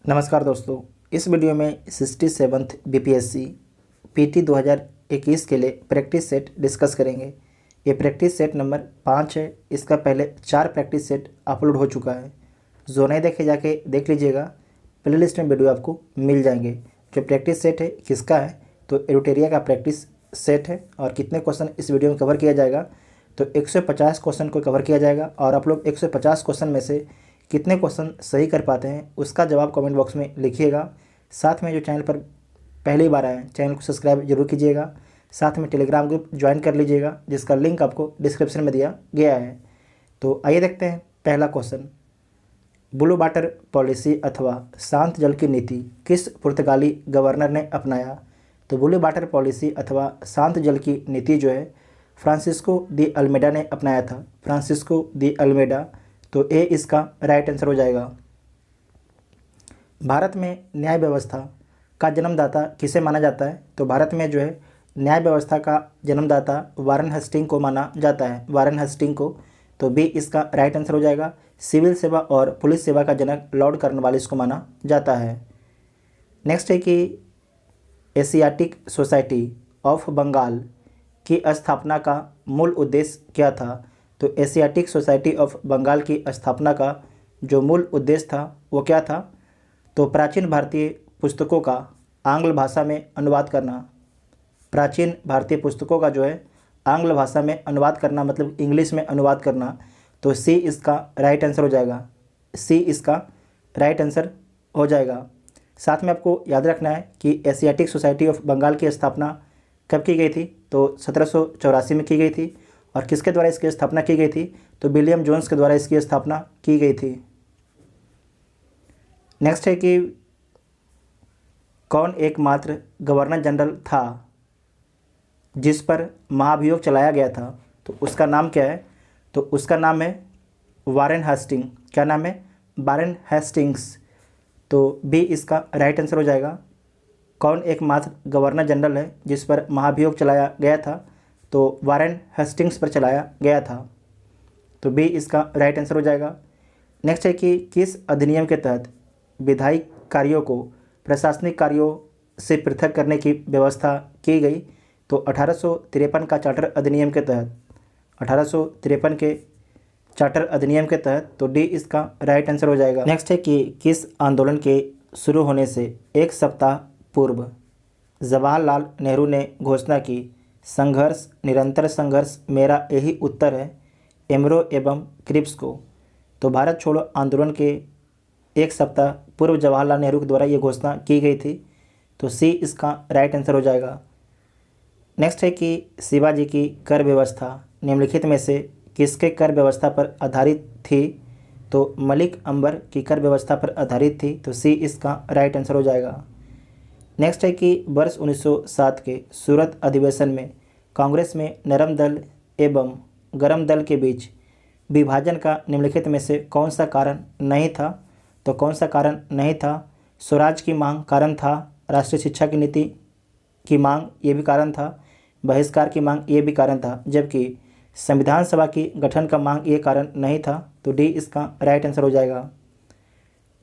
नमस्कार दोस्तों, इस वीडियो में 67th बीपीएससी पीटी 2021 के लिए प्रैक्टिस सेट डिस्कस करेंगे। ये प्रैक्टिस सेट नंबर 5 है। इसका पहले 4 प्रैक्टिस सेट अपलोड हो चुका है। जो नहीं देखे जाके देख लीजिएगा, प्लेलिस्ट में वीडियो आपको मिल जाएंगे। जो प्रैक्टिस सेट है किसका है, तो एरोटेरिया का प्रैक्टिस सेट है। और कितने क्वेश्चन इस वीडियो में कवर किया जाएगा, तो 150 क्वेश्चन को कवर किया जाएगा। और आप लोग 150 क्वेश्चन में से कितने क्वेश्चन सही कर पाते हैं उसका जवाब कमेंट बॉक्स में लिखिएगा। साथ में जो चैनल पर पहली बार आए हैं, चैनल को सब्सक्राइब जरूर कीजिएगा। साथ में टेलीग्राम ग्रुप ज्वाइन कर लीजिएगा, जिसका लिंक आपको डिस्क्रिप्शन में दिया गया है। तो आइए देखते हैं पहला क्वेश्चन। ब्लू वाटर पॉलिसी अथवा शांत जल की नीति किस पुर्तगाली गवर्नर ने अपनाया। तो ब्लू वाटर पॉलिसी अथवा शांत जल की नीति जो है फ्रांसिस्को दी अल्मेडा ने अपनाया था। फ्रांसिस्को दी अल्मेडा, तो ए इसका राइट आंसर हो जाएगा। भारत में न्याय व्यवस्था का जन्मदाता किसे माना जाता है। तो भारत में जो है न्याय व्यवस्था का जन्मदाता वारेन हेस्टिंग को माना जाता है, वारेन हेस्टिंग को। तो बी इसका राइट आंसर हो जाएगा। सिविल सेवा और पुलिस सेवा का जनक लॉर्ड कॉर्नवालिस को माना जाता है। नेक्स्ट है कि एशियाटिक सोसाइटी ऑफ बंगाल की स्थापना का मूल उद्देश्य क्या था। तो एशियाटिक सोसाइटी ऑफ बंगाल की स्थापना का जो मूल उद्देश्य था वो क्या था, तो प्राचीन भारतीय पुस्तकों का आंग्ल भाषा में अनुवाद करना। प्राचीन भारतीय पुस्तकों का जो है आंग्ल भाषा में अनुवाद करना, मतलब इंग्लिश में अनुवाद करना। तो सी इसका राइट आंसर हो जाएगा। सी इसका राइट आंसर हो जाएगा। साथ में आपको याद रखना है कि एशियाटिक सोसाइटी ऑफ बंगाल की स्थापना कब की गई थी, तो 1784 में की गई थी। और किसके द्वारा इसकी स्थापना की गई थी, तो विलियम जोन्स के द्वारा इसकी स्थापना की गई थी। नेक्स्ट है कि कौन एकमात्र गवर्नर जनरल था जिस पर महाभियोग चलाया गया था। तो उसका नाम क्या है, तो उसका नाम है वारेन हेस्टिंग। क्या नाम है, वारेन हेस्टिंग्स। तो बी इसका राइट आंसर हो जाएगा। कौन एकमात्र गवर्नर जनरल है जिस पर महाभियोग चलाया गया था, तो वारेन हेस्टिंग्स पर चलाया गया था। तो बी इसका राइट आंसर हो जाएगा। नेक्स्ट है कि किस अधिनियम के तहत विधायी कार्यों को प्रशासनिक कार्यों से पृथक करने की व्यवस्था की गई। तो 1853 का चार्टर अधिनियम के तहत, 1853 के चार्टर अधिनियम के तहत। तो डी इसका राइट आंसर हो जाएगा। नेक्स्ट है कि किस आंदोलन के शुरू होने से एक सप्ताह पूर्व जवाहरलाल नेहरू ने घोषणा की, संघर्ष, निरंतर संघर्ष, मेरा यही उत्तर है, एमरो एवं क्रिप्स को। तो भारत छोड़ो आंदोलन के एक सप्ताह पूर्व जवाहरलाल नेहरू के द्वारा ये घोषणा की गई थी। तो सी इसका राइट आंसर हो जाएगा। नेक्स्ट है कि शिवाजी की कर व्यवस्था निम्नलिखित में से किसके कर व्यवस्था पर आधारित थी। तो मलिक अंबर की कर व्यवस्था पर आधारित थी। तो सी इसका राइट आंसर हो जाएगा। नेक्स्ट है कि वर्ष 1907 के सूरत अधिवेशन में कांग्रेस में नरम दल एवं गरम दल के बीच विभाजन का निम्नलिखित में से कौन सा कारण नहीं था। तो कौन सा कारण नहीं था, स्वराज की मांग कारण था, राष्ट्रीय शिक्षा की नीति की मांग ये भी कारण था, बहिष्कार की मांग ये भी कारण था, जबकि संविधान सभा की गठन का मांग ये कारण नहीं था। तो डी इसका राइट आंसर हो जाएगा।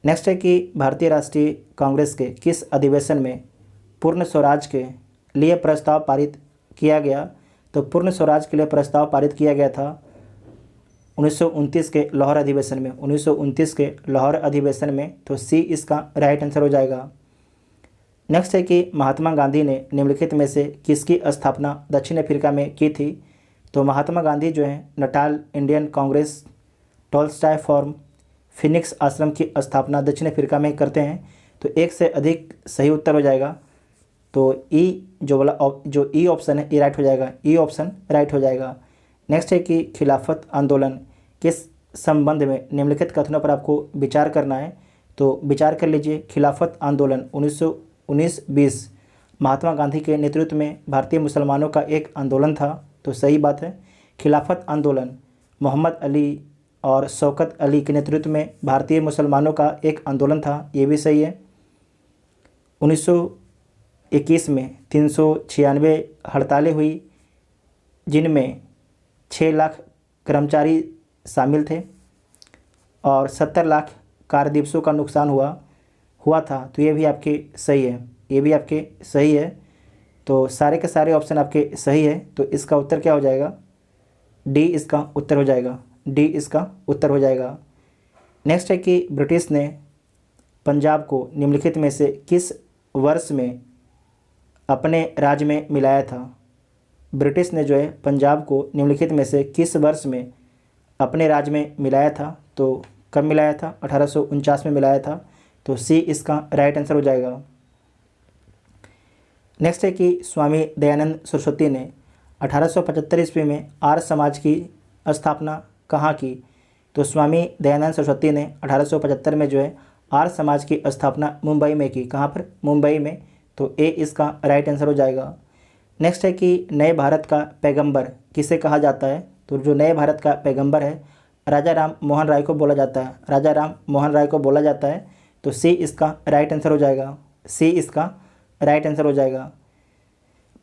नेक्स्ट है कि भारतीय राष्ट्रीय कांग्रेस के किस अधिवेशन में पूर्ण स्वराज के लिए प्रस्ताव पारित किया गया। तो पूर्ण स्वराज के लिए प्रस्ताव पारित किया गया था 1929 के लाहौर अधिवेशन में, 1929 के लाहौर अधिवेशन में। तो सी इसका राइट आंसर हो जाएगा। नेक्स्ट है कि महात्मा गांधी ने निम्नलिखित में से किसकी स्थापना दक्षिण अफ्रीका में की थी। तो महात्मा गांधी जो है Natal Indian Congress Tolstoy form Phoenix आश्रम की स्थापना दक्षिण अफ्रीका में करते हैं। तो एक से अधिक सही उत्तर हो जाएगा। तो ई जो ई ऑप्शन है ये राइट हो जाएगा। ई ऑप्शन राइट हो जाएगा। नेक्स्ट है कि खिलाफत आंदोलन किस संबंध में निम्नलिखित कथनों पर आपको विचार करना है। तो विचार कर लीजिए। खिलाफत आंदोलन 1919-20 महात्मा गांधी के नेतृत्व में भारतीय मुसलमानों का एक आंदोलन था। तो सही बात है। खिलाफत आंदोलन मोहम्मद अली और शौकत अली के नेतृत्व में भारतीय मुसलमानों का एक आंदोलन था, ये भी सही है। 1921 में 396 हड़तालें हुई, जिनमें 6 लाख कर्मचारी शामिल थे और 70 लाख कार्य दिवसों का नुकसान हुआ। हुआ था, तो ये भी आपके सही है, ये भी आपके सही है। तो सारे के सारे ऑप्शन आपके सही है। तो इसका उत्तर क्या हो जाएगा? डी इसका उत्तर हो जाएगा, डी इसका उत्तर हो जाएगा। नेक्स्ट है कि ब्रिटिश ने पंजाब को निम्नलिखित में से किस वर्ष में अपने राज्य में मिलाया था? ब्रिटिश ने जो है पंजाब को निम्नलिखित में से किस वर्ष में अपने राज्य में मिलाया था? तो कब मिलाया था? 1849 में मिलाया था। तो सी इसका राइट आंसर हो जाएगा। नेक्स्ट है कि स्वामी दयानंद सरस्वती ने 1875 ईस्वी में आर्य समाज की स्थापना कहाँ की? तो स्वामी दयानंद सरस्वती ने 1875 में जो है आर्य समाज की स्थापना मुंबई में की। कहाँ पर? मुंबई में। तो ए इसका राइट आंसर हो जाएगा। नेक्स्ट है कि नए भारत का पैगंबर किसे कहा जाता है? तो जो नए भारत का पैगंबर है राजा राम मोहन राय को बोला जाता है, राजा राम मोहन राय को बोला जाता है। तो सी इसका राइट आंसर हो जाएगा, सी इसका राइट आंसर हो जाएगा।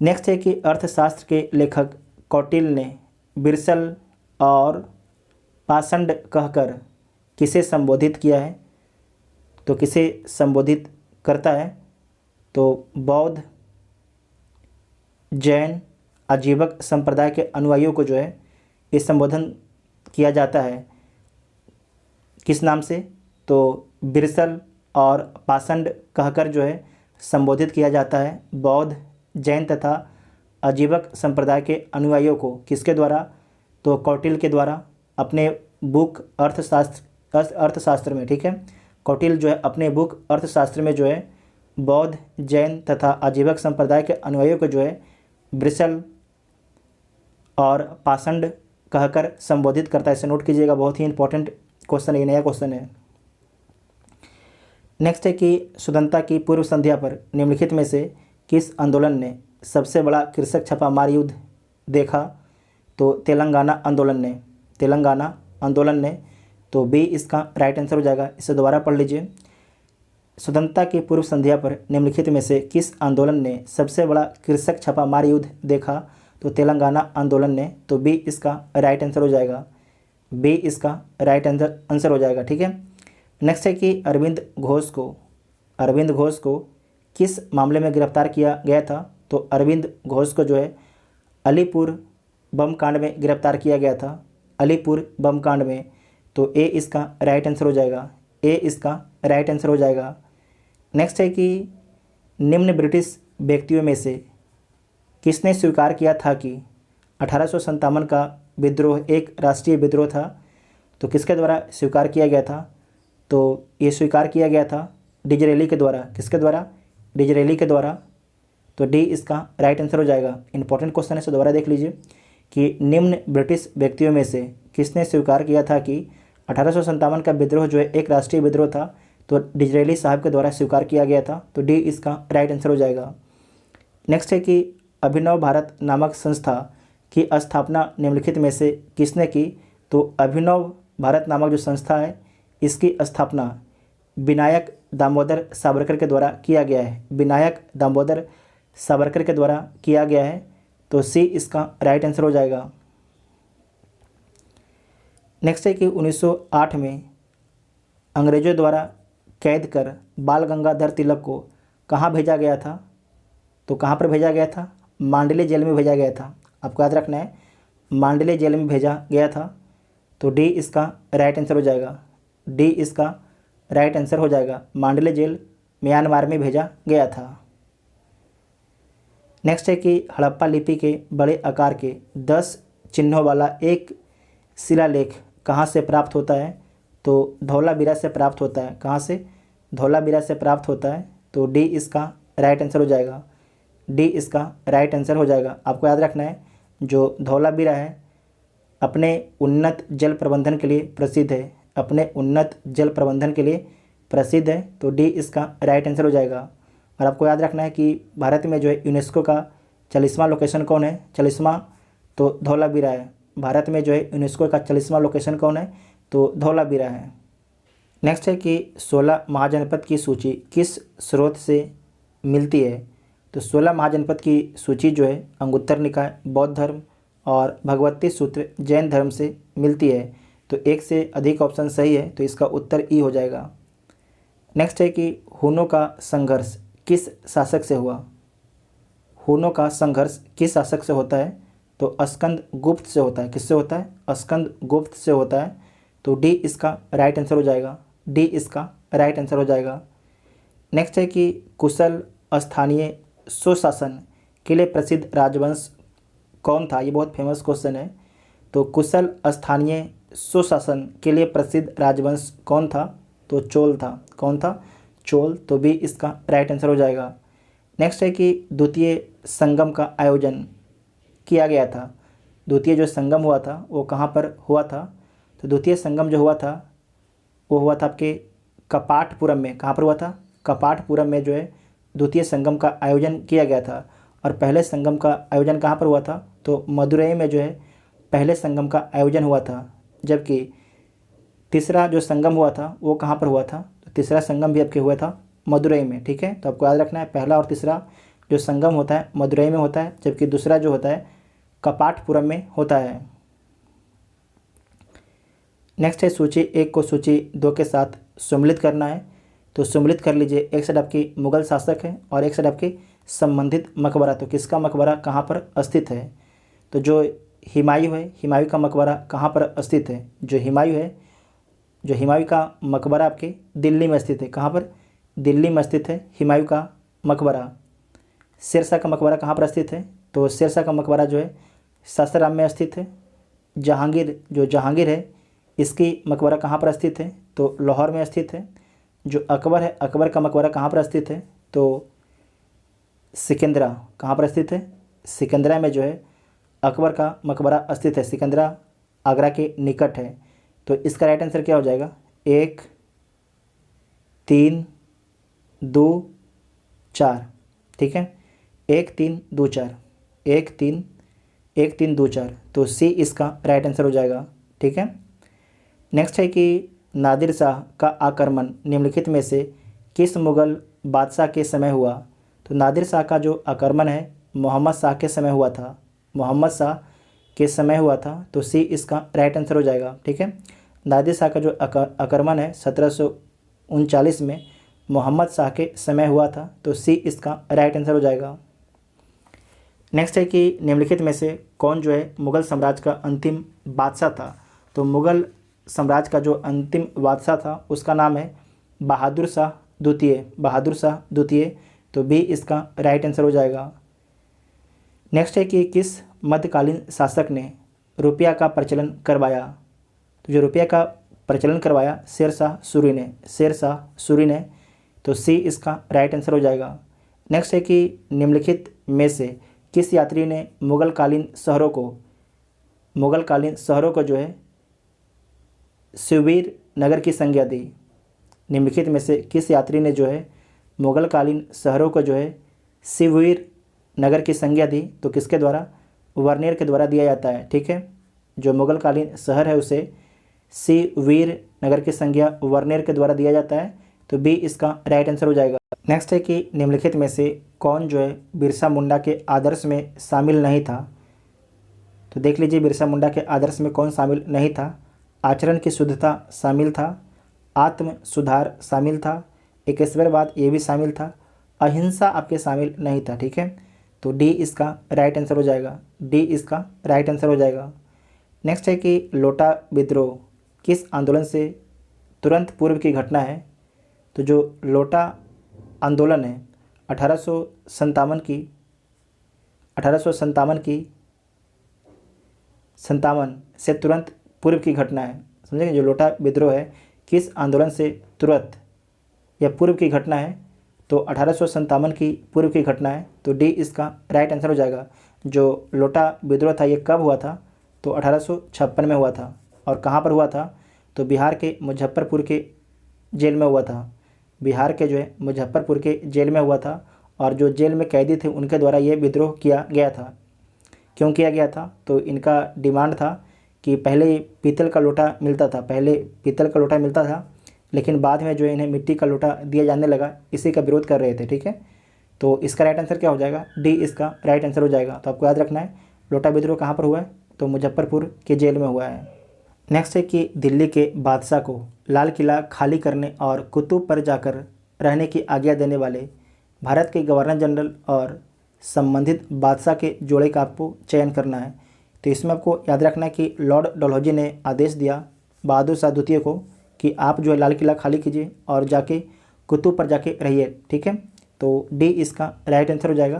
नेक्स्ट है कि अर्थशास्त्र के लेखक कौटिल्य ने बिरसल और पाषंड कहकर किसे संबोधित किया है? तो किसे संबोधित करता है? तो बौद्ध, जैन, आजीवक संप्रदाय के अनुयायियों को जो है इस संबोधन किया जाता है किस नाम से? तो बिरसल और पाषंड कहकर जो है संबोधित किया जाता है बौद्ध, जैन तथा आजीवक संप्रदाय के अनुयायियों को। किसके द्वारा? तो कौटिल्य के द्वारा अपने बुक अर्थशास्त्र में। ठीक है, कौटिल्य जो है अपने बुक अर्थशास्त्र में जो है बौद्ध, जैन तथा आजीवक संप्रदाय के अनुयायियों को जो है ब्रिसल और पाषंड कहकर संबोधित करता है। इसे नोट कीजिएगा, बहुत ही इंपॉर्टेंट क्वेश्चन है, नया क्वेश्चन है। नेक्स्ट है कि स्वतंत्रता की पूर्व संध्या पर निम्नलिखित में से किस आंदोलन ने सबसे बड़ा कृषक छापामार युद्ध देखा? तो तेलंगाना आंदोलन ने, तेलंगाना आंदोलन ने। तो बी इसका राइट आंसर हो जाएगा। इसे दोबारा पढ़ लीजिए। स्वतंत्रता की पूर्व संध्या पर निम्नलिखित में से किस आंदोलन ने सबसे बड़ा कृषक छापामार युद्ध देखा? तो तेलंगाना आंदोलन ने। तो बी इसका राइट आंसर हो जाएगा, बी इसका राइट आंसर हो जाएगा। ठीक है। नेक्स्ट है कि अरविंद घोष को किस मामले में गिरफ्तार किया गया था? तो अरविंद घोष को जो है अलीपुर बम कांड में गिरफ्तार किया गया था, अलीपुर बम कांड में। तो ए इसका राइट आंसर हो जाएगा, ए इसका राइट आंसर हो जाएगा। नेक्स्ट है कि निम्न ब्रिटिश व्यक्तियों में से किसने स्वीकार किया था कि 1857 का विद्रोह एक राष्ट्रीय विद्रोह था? तो किसके द्वारा स्वीकार किया गया था? तो ये स्वीकार किया गया था डिजरेली के द्वारा। किसके द्वारा? डिजरेली के द्वारा। तो डी इसका राइट आंसर हो जाएगा। इंपॉर्टेंट क्वेश्चन है, इसे दोबारा देख लीजिए कि निम्न ब्रिटिश व्यक्तियों में से किसने स्वीकार किया था कि 1857 का विद्रोह जो है एक राष्ट्रीय विद्रोह था? तो डिजरेली साहब के द्वारा स्वीकार किया गया था। तो डी इसका राइट आंसर हो जाएगा। नेक्स्ट है कि अभिनव भारत नामक संस्था की स्थापना निम्नलिखित में से किसने की? तो अभिनव भारत नामक जो संस्था है इसकी स्थापना विनायक दामोदर सावरकर के द्वारा किया गया है, विनायक दामोदर सावरकर के द्वारा किया गया है। तो सी इसका राइट आंसर हो जाएगा। नेक्स्ट है कि 1908 में अंग्रेजों द्वारा कैद कर बाल गंगाधर तिलक को कहाँ भेजा गया था? तो कहाँ पर भेजा गया था? मांडले जेल में भेजा गया था। आपको याद रखना है, मांडले जेल में भेजा गया था। तो डी इसका राइट आंसर हो जाएगा, डी इसका राइट आंसर हो जाएगा। मांडले जेल म्यांमार में भेजा गया था। नेक्स्ट है कि हड़प्पा लिपि के बड़े आकार के 10 चिन्हों वाला एक शिलालेख कहाँ से प्राप्त होता है? तो धौलावीरा से प्राप्त होता है। कहाँ से? धौलावीरा से प्राप्त होता है। तो डी इसका राइट आंसर हो जाएगा, डी इसका राइट आंसर हो जाएगा। आपको याद रखना है जो धौलावीरा है अपने उन्नत जल प्रबंधन के लिए प्रसिद्ध है, अपने उन्नत जल प्रबंधन के लिए प्रसिद्ध है। तो डी इसका राइट आंसर हो जाएगा। और आपको याद रखना है कि भारत में जो है यूनेस्को का 40वां लोकेशन कौन है? 40वां तो धौलावीरा है। भारत में जो है यूनेस्को का 40वां लोकेशन कौन है? तो धौलावीरा है। नेक्स्ट है कि 16 महाजनपद की सूची किस स्रोत से मिलती है? तो 16 महाजनपद की सूची जो है अंगुत्तर निकाय, बौद्ध धर्म और भगवती सूत्र जैन धर्म से मिलती है। तो एक से अधिक ऑप्शन सही है, तो इसका उत्तर ई हो जाएगा। नेक्स्ट है कि हुनों का संघर्ष किस शासक से हुआ। हुनों का संघर्ष किस शासक से होता है, तो स्कंद गुप्त से होता है। किससे होता है, स्कंद गुप्त से होता है। तो डी इसका राइट आंसर हो जाएगा, डी इसका राइट आंसर हो जाएगा। नेक्स्ट है कि कुशल स्थानीय सुशासन के लिए प्रसिद्ध राजवंश कौन था। ये बहुत फेमस क्वेश्चन है। तो कुशल स्थानीय सुशासन के लिए प्रसिद्ध राजवंश कौन था, तो चोल था। कौन था, चोल। तो बी इसका राइट आंसर हो जाएगा। नेक्स्ट है कि द्वितीय संगम का आयोजन किया गया था। द्वितीय जो संगम हुआ था वो कहाँ पर हुआ था, तो द्वितीय संगम जो हुआ था वो हुआ था आपके कपाटपुरम में। कहाँ पर हुआ था, कपाटपुरम में जो है द्वितीय संगम का आयोजन किया गया था। और पहले संगम का आयोजन कहाँ पर हुआ था, तो मदुरई में जो है पहले संगम का आयोजन हुआ था। जबकि तीसरा जो संगम हुआ था वो कहाँ पर हुआ था, तो तीसरा संगम भी आपके हुआ था मदुरई में। ठीक है, तो आपको याद रखना है पहला और तीसरा जो संगम होता है मदुरई में होता है, जबकि दूसरा जो होता है कपाटपुरम में होता है। नेक्स्ट है सूची 1 को सूची 2 के साथ सम्मिलित करना है। तो सम्मिलित कर लीजिए, एक साइड आपकी मुगल शासक है और एक साइड आपकी संबंधित मकबरा। तो किसका मकबरा कहाँ पर स्थित है, तो जो हुमायूं है, हुमायूं का मकबरा कहाँ पर स्थित है, जो हुमायूं है, जो हुमायूं का मकबरा आपके दिल्ली में स्थित है। कहाँ पर, दिल्ली में स्थित है हुमायूं का मकबरा। शेरशाह का मकबरा कहाँ पर स्थित है, तो शेरशाह का मकबरा जो है सासाराम में स्थित है। जहांगीर, जो जहांगीर है इसकी मकबरा कहाँ पर स्थित है, तो लाहौर में स्थित है। जो अकबर है, अकबर का मकबरा कहाँ पर स्थित है, तो सिकंदरा। कहाँ पर स्थित है, सिकंदरा में जो है अकबर का मकबरा स्थित है। सिकंदरा आगरा के निकट है। तो इसका राइट आंसर क्या हो जाएगा, 1 3 2 4। ठीक है, 1 3 2 4, 1 3 2 4। तो सी इसका राइट आंसर हो जाएगा। ठीक है। नेक्स्ट है कि नादिर शाह का आक्रमण निम्नलिखित में से किस मुग़ल बादशाह के समय हुआ। तो नादिर शाह का जो आक्रमण है मोहम्मद शाह के समय हुआ था, मोहम्मद शाह के समय हुआ था। तो सी इसका राइट आंसर हो जाएगा। ठीक है, नादिर शाह का जो आक्रमण है 1739 में मोहम्मद शाह के समय हुआ था। तो सी इसका राइट आंसर हो जाएगा। नेक्स्ट है कि निम्नलिखित में से कौन जो है मुग़ल साम्राज्य का अंतिम बादशाह था। तो मुग़ल साम्राज्य का जो अंतिम बादशाह था उसका नाम है बहादुर शाह द्वितीय, बहादुर शाह द्वितीय। तो बी इसका राइट आंसर हो जाएगा। नेक्स्ट है कि किस मध्यकालीन शासक ने रुपया का प्रचलन करवाया। तो जो रुपया का प्रचलन करवाया शेरशाह सूरी ने, शेरशाह सूरी ने। तो सी इसका राइट आंसर हो जाएगा। नेक्स्ट है कि निम्नलिखित में से किस यात्री ने मुग़लकालीन शहरों को जो है सुवीर नगर की संज्ञा दी। निम्नलिखित में से किस यात्री ने जो है मुग़लकालीन शहरों को जो है शिववीर नगर की संज्ञा दी। तो किसके द्वारा, वर्नियर के द्वारा दिया जाता है। ठीक है, जो मुग़लकालीन शहर है उसे शिववीर नगर की संज्ञा वर्नियर के द्वारा दिया जाता है। तो बी इसका राइट आंसर हो जाएगा। नेक्स्ट है कि निम्नलिखित में से कौन जो है बिरसा मुंडा के आदर्श में शामिल नहीं था। तो देख लीजिए बिरसा मुंडा के आदर्श में कौन शामिल नहीं था। आचरण की शुद्धता शामिल था, आत्म सुधार शामिल था, एकेश्वरवाद ये भी शामिल था, अहिंसा आपके शामिल नहीं था। ठीक है, तो डी इसका राइट आंसर हो जाएगा, डी इसका राइट आंसर हो जाएगा। नेक्स्ट है कि लोटा विद्रोह किस आंदोलन से तुरंत पूर्व की घटना है। तो जो लोटा आंदोलन है 1857 से तुरंत पूर्व की घटना है। समझेंगे, जो लोटा विद्रोह है किस आंदोलन से तुरंत या पूर्व की घटना है, तो 1857 की पूर्व की घटना है। तो डी इसका राइट आंसर हो जाएगा। जो लोटा विद्रोह था ये कब हुआ था, तो 1856 में हुआ था। और कहाँ पर हुआ था, तो बिहार के मुजफ्फरपुर के जेल में हुआ था। बिहार के जो है मुजफ्फरपुर के जेल में हुआ था। और जो जेल में कैदी थे उनके द्वारा ये विद्रोह किया गया था। क्यों किया गया था, तो इनका डिमांड था कि पहले पीतल का लोटा मिलता था, पहले पीतल का लोटा मिलता था, लेकिन बाद में जो है इन्हें मिट्टी का लोटा दिया जाने लगा, इसी का विरोध कर रहे थे। ठीक है, तो इसका राइट आंसर क्या हो जाएगा, डी इसका राइट आंसर हो जाएगा। तो आपको याद रखना है लोटा विद्रोह कहाँ पर हुआ है, तो मुजफ्फरपुर के जेल में हुआ है। नेक्स्ट है कि दिल्ली के बादशाह को लाल किला खाली करने और कुतुब पर जाकर रहने की आज्ञा देने वाले भारत के गवर्नर जनरल और संबंधित बादशाह के जोड़े का आपको चयन करना है। तो इसमें आपको याद रखना है कि लॉर्ड डलहौजी ने आदेश दिया बहादुर शाह द्वितीय को कि आप जो है लाल किला खाली कीजिए और जाके कुतुब पर जाके रहिए, ठीक है। तो डी इसका राइट आंसर हो जाएगा।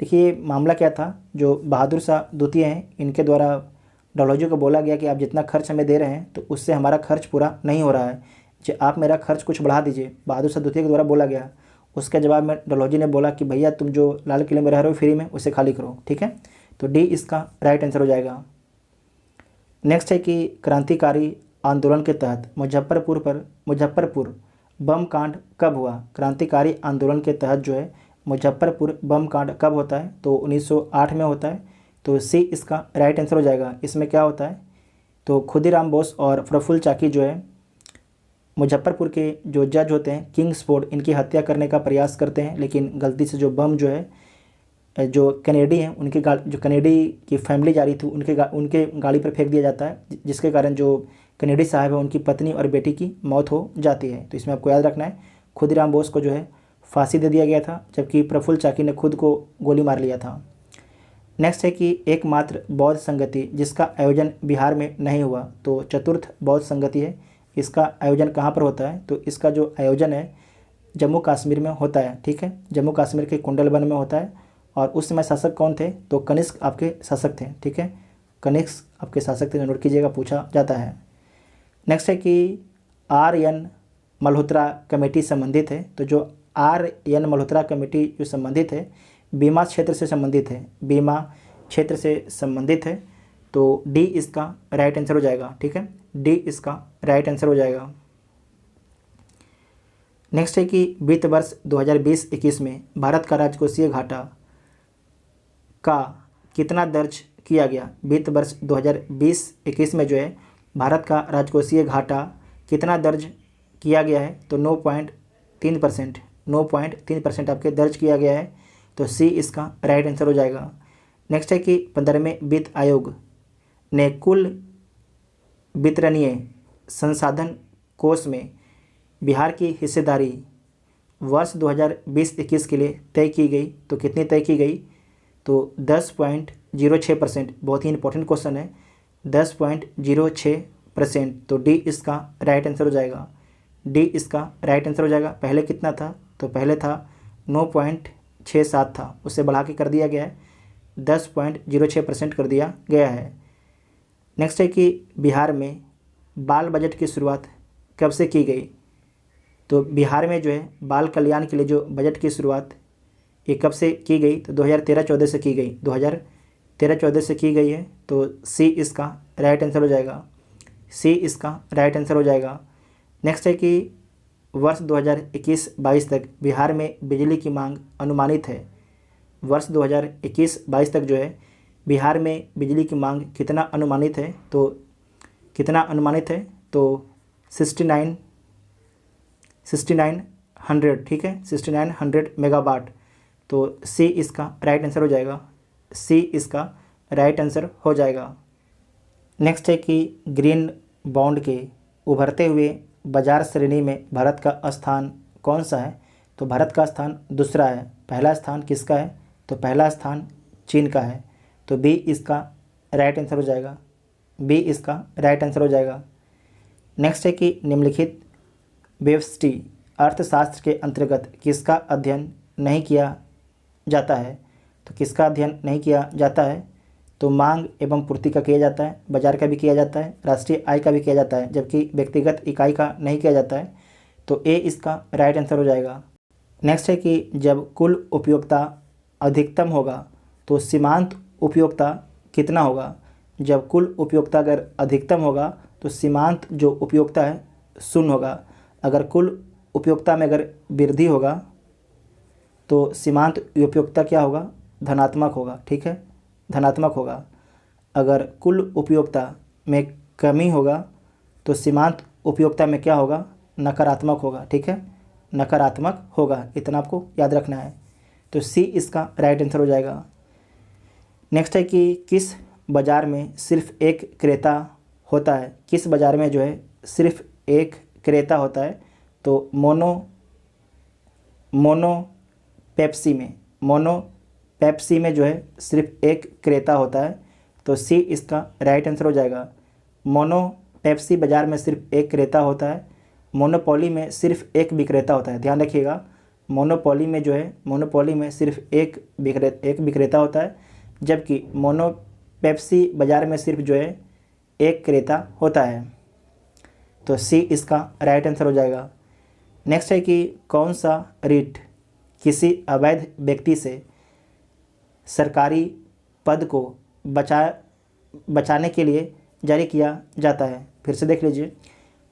देखिए मामला क्या था, जो बहादुर शाह द्वितीय हैं इनके द्वारा डलहौजी को बोला गया कि आप जितना खर्च हमें दे रहे हैं तो उससे हमारा खर्च पूरा नहीं हो रहा है, जो आप मेरा खर्च कुछ बढ़ा दीजिए, बहादुर शाह द्वितीय के द्वारा बोला गया। उसके जवाब में डलहौजी ने बोला कि भैया तुम जो लाल किले में रह रहे हो फ्री में, उसे खाली करो, ठीक है। तो डी इसका राइट आंसर हो जाएगा। नेक्स्ट है कि क्रांतिकारी आंदोलन के तहत मुजफ्फरपुर बम कांड कब हुआ। क्रांतिकारी आंदोलन के तहत जो है मुजफ्फरपुर बम कांड कब होता है, तो 1908 में होता है। तो सी इसका राइट आंसर हो जाएगा। इसमें क्या होता है, तो खुदीराम बोस और प्रफुल्ल चाकी जो है मुजफ्फरपुर के जो जज होते हैं किंग्सफोर्ड, इनकी हत्या करने का प्रयास करते हैं, लेकिन गलती से जो बम जो है जो कनेडी हैं उनकी जो कनेडी की फैमिली जा रही थी उनके गाड़ी पर फेंक दिया जाता है, जिसके कारण जो कनेडी साहब है उनकी पत्नी और बेटी की मौत हो जाती है। तो इसमें आपको याद रखना है खुदीराम बोस को जो है फांसी दे दिया गया था, जबकि प्रफुल्ल चाकी ने खुद को गोली मार लिया था। नेक्स्ट है कि एकमात्र बौद्ध संगति जिसका आयोजन बिहार में नहीं हुआ, तो चतुर्थ बौद्ध संगति है। इसका आयोजन कहाँ पर होता है, तो इसका जो आयोजन है जम्मू कश्मीर में होता है, ठीक है। जम्मू कश्मीर के कुंडलबन में होता है। और उस समय शासक कौन थे, तो कनिष्क आपके शासक थे, ठीक है। कनिष्क आपके शासक थे, नोट कीजिएगा, पूछा जाता है। नेक्स्ट है कि आर.एन. मल्होत्रा कमेटी संबंधित है। तो जो आर.एन. मल्होत्रा कमेटी जो संबंधित है बीमा क्षेत्र से संबंधित है, बीमा क्षेत्र से संबंधित है। तो डी इसका राइट आंसर हो जाएगा, ठीक है। डी इसका राइट आंसर हो जाएगा। नेक्स्ट है कि वित्त वर्ष 2020-21 में भारत का राजकोषीय घाटा का कितना दर्ज किया गया। वित्त वर्ष 2020-21 में जो है भारत का राजकोषीय घाटा कितना दर्ज किया गया है, तो 9.3% आपके दर्ज किया गया है। तो सी इसका राइट आंसर हो जाएगा। नेक्स्ट है कि 15वें वित्त आयोग ने कुल वितरणीय संसाधन कोष में बिहार की हिस्सेदारी वर्ष 2020-21 के लिए तय की गई, तो कितनी तय की गई, तो 10.06%। बहुत ही इंपॉर्टेंट क्वेश्चन है, 10.06%। तो डी इसका राइट आंसर हो जाएगा। डी इसका राइट आंसर हो जाएगा। पहले कितना था, तो पहले था 9.67 था, उससे बढ़ा के कर दिया गया है, 10.06% कर दिया गया है। नेक्स्ट है कि बिहार में बाल बजट की शुरुआत कब से की गई। तो बिहार में जो है बाल कल्याण के लिए जो बजट की शुरुआत ये कब से की गई, तो 2013-14 से की गई, 2013-14 से की गई है। तो सी इसका राइट आंसर हो जाएगा। सी इसका राइट आंसर हो जाएगा। नेक्स्ट है कि वर्ष 2021-22 तक बिहार में बिजली की मांग अनुमानित है। वर्ष 2021-22 तक जो है बिहार में बिजली की मांग कितना अनुमानित है, तो कितना अनुमानित है, तो 6900, ठीक है, 6900 मेगावाट। तो सी इसका राइट आंसर हो जाएगा। सी इसका राइट आंसर हो जाएगा। नेक्स्ट है कि ग्रीन बॉन्ड के उभरते हुए बाजार श्रेणी में भारत का स्थान कौन सा है। तो भारत का स्थान दूसरा है। पहला स्थान किसका है, तो पहला स्थान चीन का है। तो बी इसका राइट आंसर हो जाएगा। बी इसका राइट आंसर हो जाएगा। नेक्स्ट है कि निम्नलिखित व्यष्टि अर्थशास्त्र के अंतर्गत किसका अध्ययन नहीं किया जाता है। तो किसका अध्ययन नहीं किया जाता है, तो मांग एवं पूर्ति का किया जाता है, बाजार का भी किया जाता है, राष्ट्रीय आय का भी किया जाता है, जबकि व्यक्तिगत इकाई का नहीं किया जाता है। तो ए इसका राइट आंसर हो जाएगा। नेक्स्ट है कि जब कुल उपयोगिता अधिकतम होगा तो सीमांत उपयोगिता कितना होगा। जब कुल उपयोगिता अगर अधिकतम होगा तो सीमांत जो उपयोगिता है 0 होगा। अगर कुल उपयोगिता में अगर वृद्धि होगा तो सीमांत उपयोगिता क्या होगा, धनात्मक होगा, ठीक है, धनात्मक होगा। अगर कुल उपयोगिता में कमी होगा तो सीमांत उपयोगिता में क्या होगा, नकारात्मक होगा, ठीक है, नकारात्मक होगा। इतना आपको याद रखना है। तो सी इसका राइट आंसर हो जाएगा। नेक्स्ट है कि किस बाज़ार में सिर्फ एक क्रेता होता है, किस बाज़ार में जो है सिर्फ एक क्रेता होता है? तो मोनो पेप्सी में जो है सिर्फ एक क्रेता होता है। तो सी इसका राइट आंसर हो जाएगा। मोनो पेप्सी बाज़ार में सिर्फ एक क्रेता होता है। मोनोपोली में सिर्फ एक विक्रेता होता है, ध्यान रखिएगा। मोनोपोली में सिर्फ एक विक्रेता होता है, जबकि मोनो पेप्सी बाज़ार में सिर्फ जो है एक क्रेता होता है। तो सी इसका राइट आंसर हो जाएगा। नेक्स्ट है कि कौन सा रिट किसी अवैध व्यक्ति से सरकारी पद को बचाने के लिए जारी किया जाता है? फिर से देख लीजिए,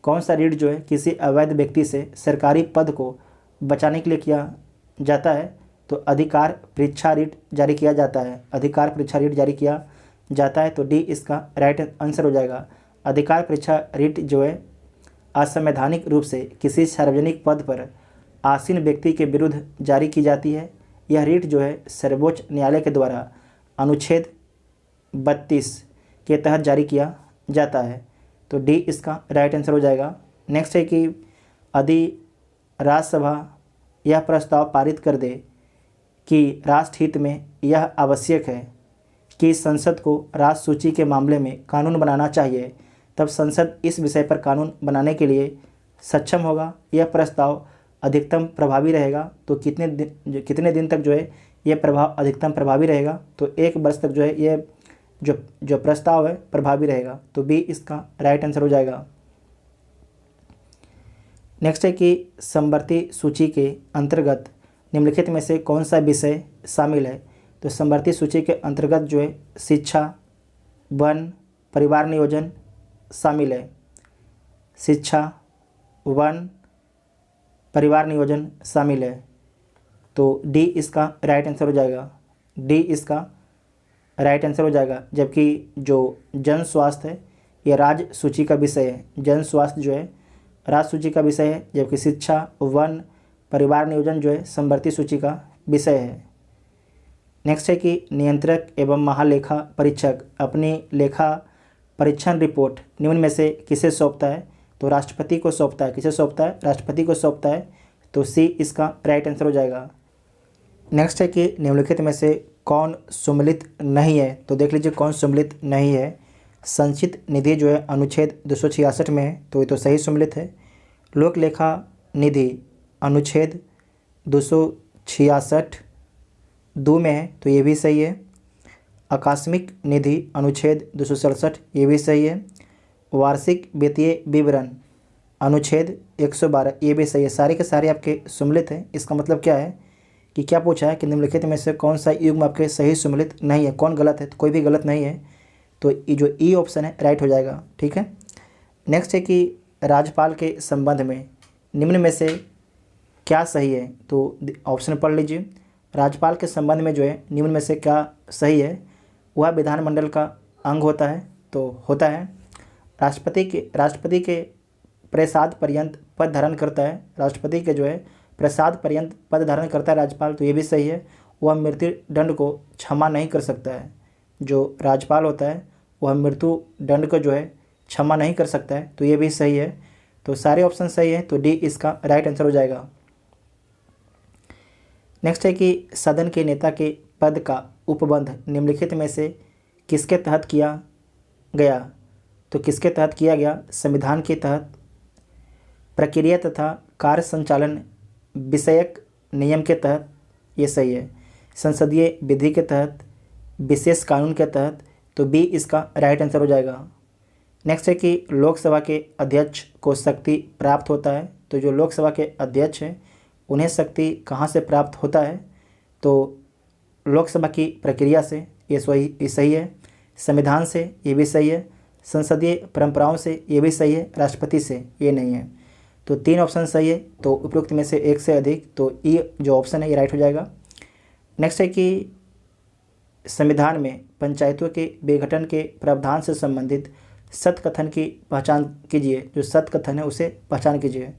कौन सा रिट जो है किसी अवैध व्यक्ति से सरकारी पद को बचाने के लिए किया जाता है? तो अधिकार परीक्षा रिट जारी किया जाता है। अधिकार परीक्षा रिट जारी किया जाता है। तो डी इसका राइट आंसर हो जाएगा। अधिकार परीक्षा रिट जो है असंवैधानिक रूप से किसी सार्वजनिक पद पर आसीन व्यक्ति के विरुद्ध जारी की जाती है। यह रिट जो है सर्वोच्च न्यायालय के द्वारा अनुच्छेद 32 के तहत जारी किया जाता है। तो डी इसका राइट आंसर हो जाएगा। नेक्स्ट है कि यदि राज्यसभा यह प्रस्ताव पारित कर दे कि राष्ट्र हित में यह आवश्यक है कि संसद को राष्ट्र सूची के मामले में कानून बनाना चाहिए, तब संसद इस विषय पर कानून बनाने के लिए सक्षम होगा। यह प्रस्ताव अधिकतम प्रभावी रहेगा। तो कितने दिन तक जो है यह प्रभाव अधिकतम प्रभावी रहेगा? तो 1 वर्ष तक जो है ये जो प्रस्ताव है प्रभावी रहेगा। तो बी इसका राइट आंसर हो जाएगा। नेक्स्ट है कि समवर्ती सूची के अंतर्गत निम्नलिखित में से कौन सा विषय शामिल है? तो समवर्ती सूची के अंतर्गत जो है शिक्षा, वन, परिवार नियोजन शामिल है। शिक्षा, वन, परिवार नियोजन शामिल है। तो डी इसका राइट आंसर हो जाएगा। डी इसका राइट आंसर हो जाएगा। जबकि जो जन स्वास्थ्य है यह राज्य सूची का विषय है। जन स्वास्थ्य जो है राज्य सूची का विषय है, जबकि शिक्षा, वन, परिवार नियोजन जो है समवर्ती सूची का विषय है। नेक्स्ट है कि नियंत्रक एवं महालेखा परीक्षक अपनी लेखा परीक्षण रिपोर्ट निम्न में से किसे सौंपता है? तो राष्ट्रपति को सौंपता है। किसे सौंपता है? राष्ट्रपति को सौंपता है। तो सी इसका राइट आंसर हो जाएगा। नेक्स्ट है कि निम्नलिखित में से कौन सम्मिलित नहीं है? तो देख लीजिए कौन सम्मिलित नहीं है। संचित निधि जो है अनुच्छेद 266 में है, तो ये तो सही सम्मिलित है। लोक लेखा निधि अनुच्छेद 266 2 में है, तो ये भी सही है। आकस्मिक निधि अनुच्छेद 267 ये भी सही है। वार्षिक वित्तीय विवरण अनुच्छेद 112 ये भी सही है। सारे के सारे आपके सम्मिलित हैं। इसका मतलब क्या है कि क्या पूछा है कि निम्नलिखित में से कौन सा युग्म आपके सही सम्मिलित नहीं है, कौन गलत है? तो कोई भी गलत नहीं है। तो ये जो ई ऑप्शन है राइट हो जाएगा। ठीक है। नेक्स्ट है कि राज्यपाल के संबंध में निम्न में से क्या सही है? तो ऑप्शन पढ़ लीजिए। राज्यपाल के संबंध में जो है निम्न में से क्या सही है? वह विधानमंडल का अंग होता है, तो होता है। राष्ट्रपति के प्रसाद पर्यंत पद धारण करता है। राष्ट्रपति के जो है प्रसाद पर्यंत पद धारण करता है राज्यपाल, तो ये भी सही है। वह मृत्यु दंड को क्षमा नहीं कर सकता है। जो राज्यपाल होता है वह मृत्यु दंड को जो है क्षमा नहीं कर सकता है, तो ये भी सही है। तो सारे ऑप्शन सही है। तो डी इसका राइट आंसर हो जाएगा। नेक्स्ट है कि सदन के नेता के पद का उपबंध निम्नलिखित में से किसके तहत किया गया? तो किसके तहत किया गया? संविधान के तहत, प्रक्रिया तथा कार्य संचालन विषयक नियम के तहत, ये सही है। संसदीय विधि के तहत, विशेष कानून के तहत, तो बी इसका राइट आंसर हो जाएगा। नेक्स्ट है कि लोकसभा के अध्यक्ष को शक्ति प्राप्त होता है। तो जो लोकसभा के अध्यक्ष हैं उन्हें शक्ति कहाँ से प्राप्त होता है? तो लोकसभा की प्रक्रिया से, ये सही है। संविधान से, ये भी सही है। संसदीय परंपराओं से, ये भी सही है। राष्ट्रपति से, ये नहीं है। तो 3 ऑप्शन सही है। तो उपयुक्त में से एक से अधिक, तो ई जो ऑप्शन है ये राइट हो जाएगा। नेक्स्ट है कि संविधान में पंचायतों के विघटन के प्रावधान से संबंधित सत्कथन की पहचान कीजिए। जो सत्कथन है उसे पहचान कीजिए।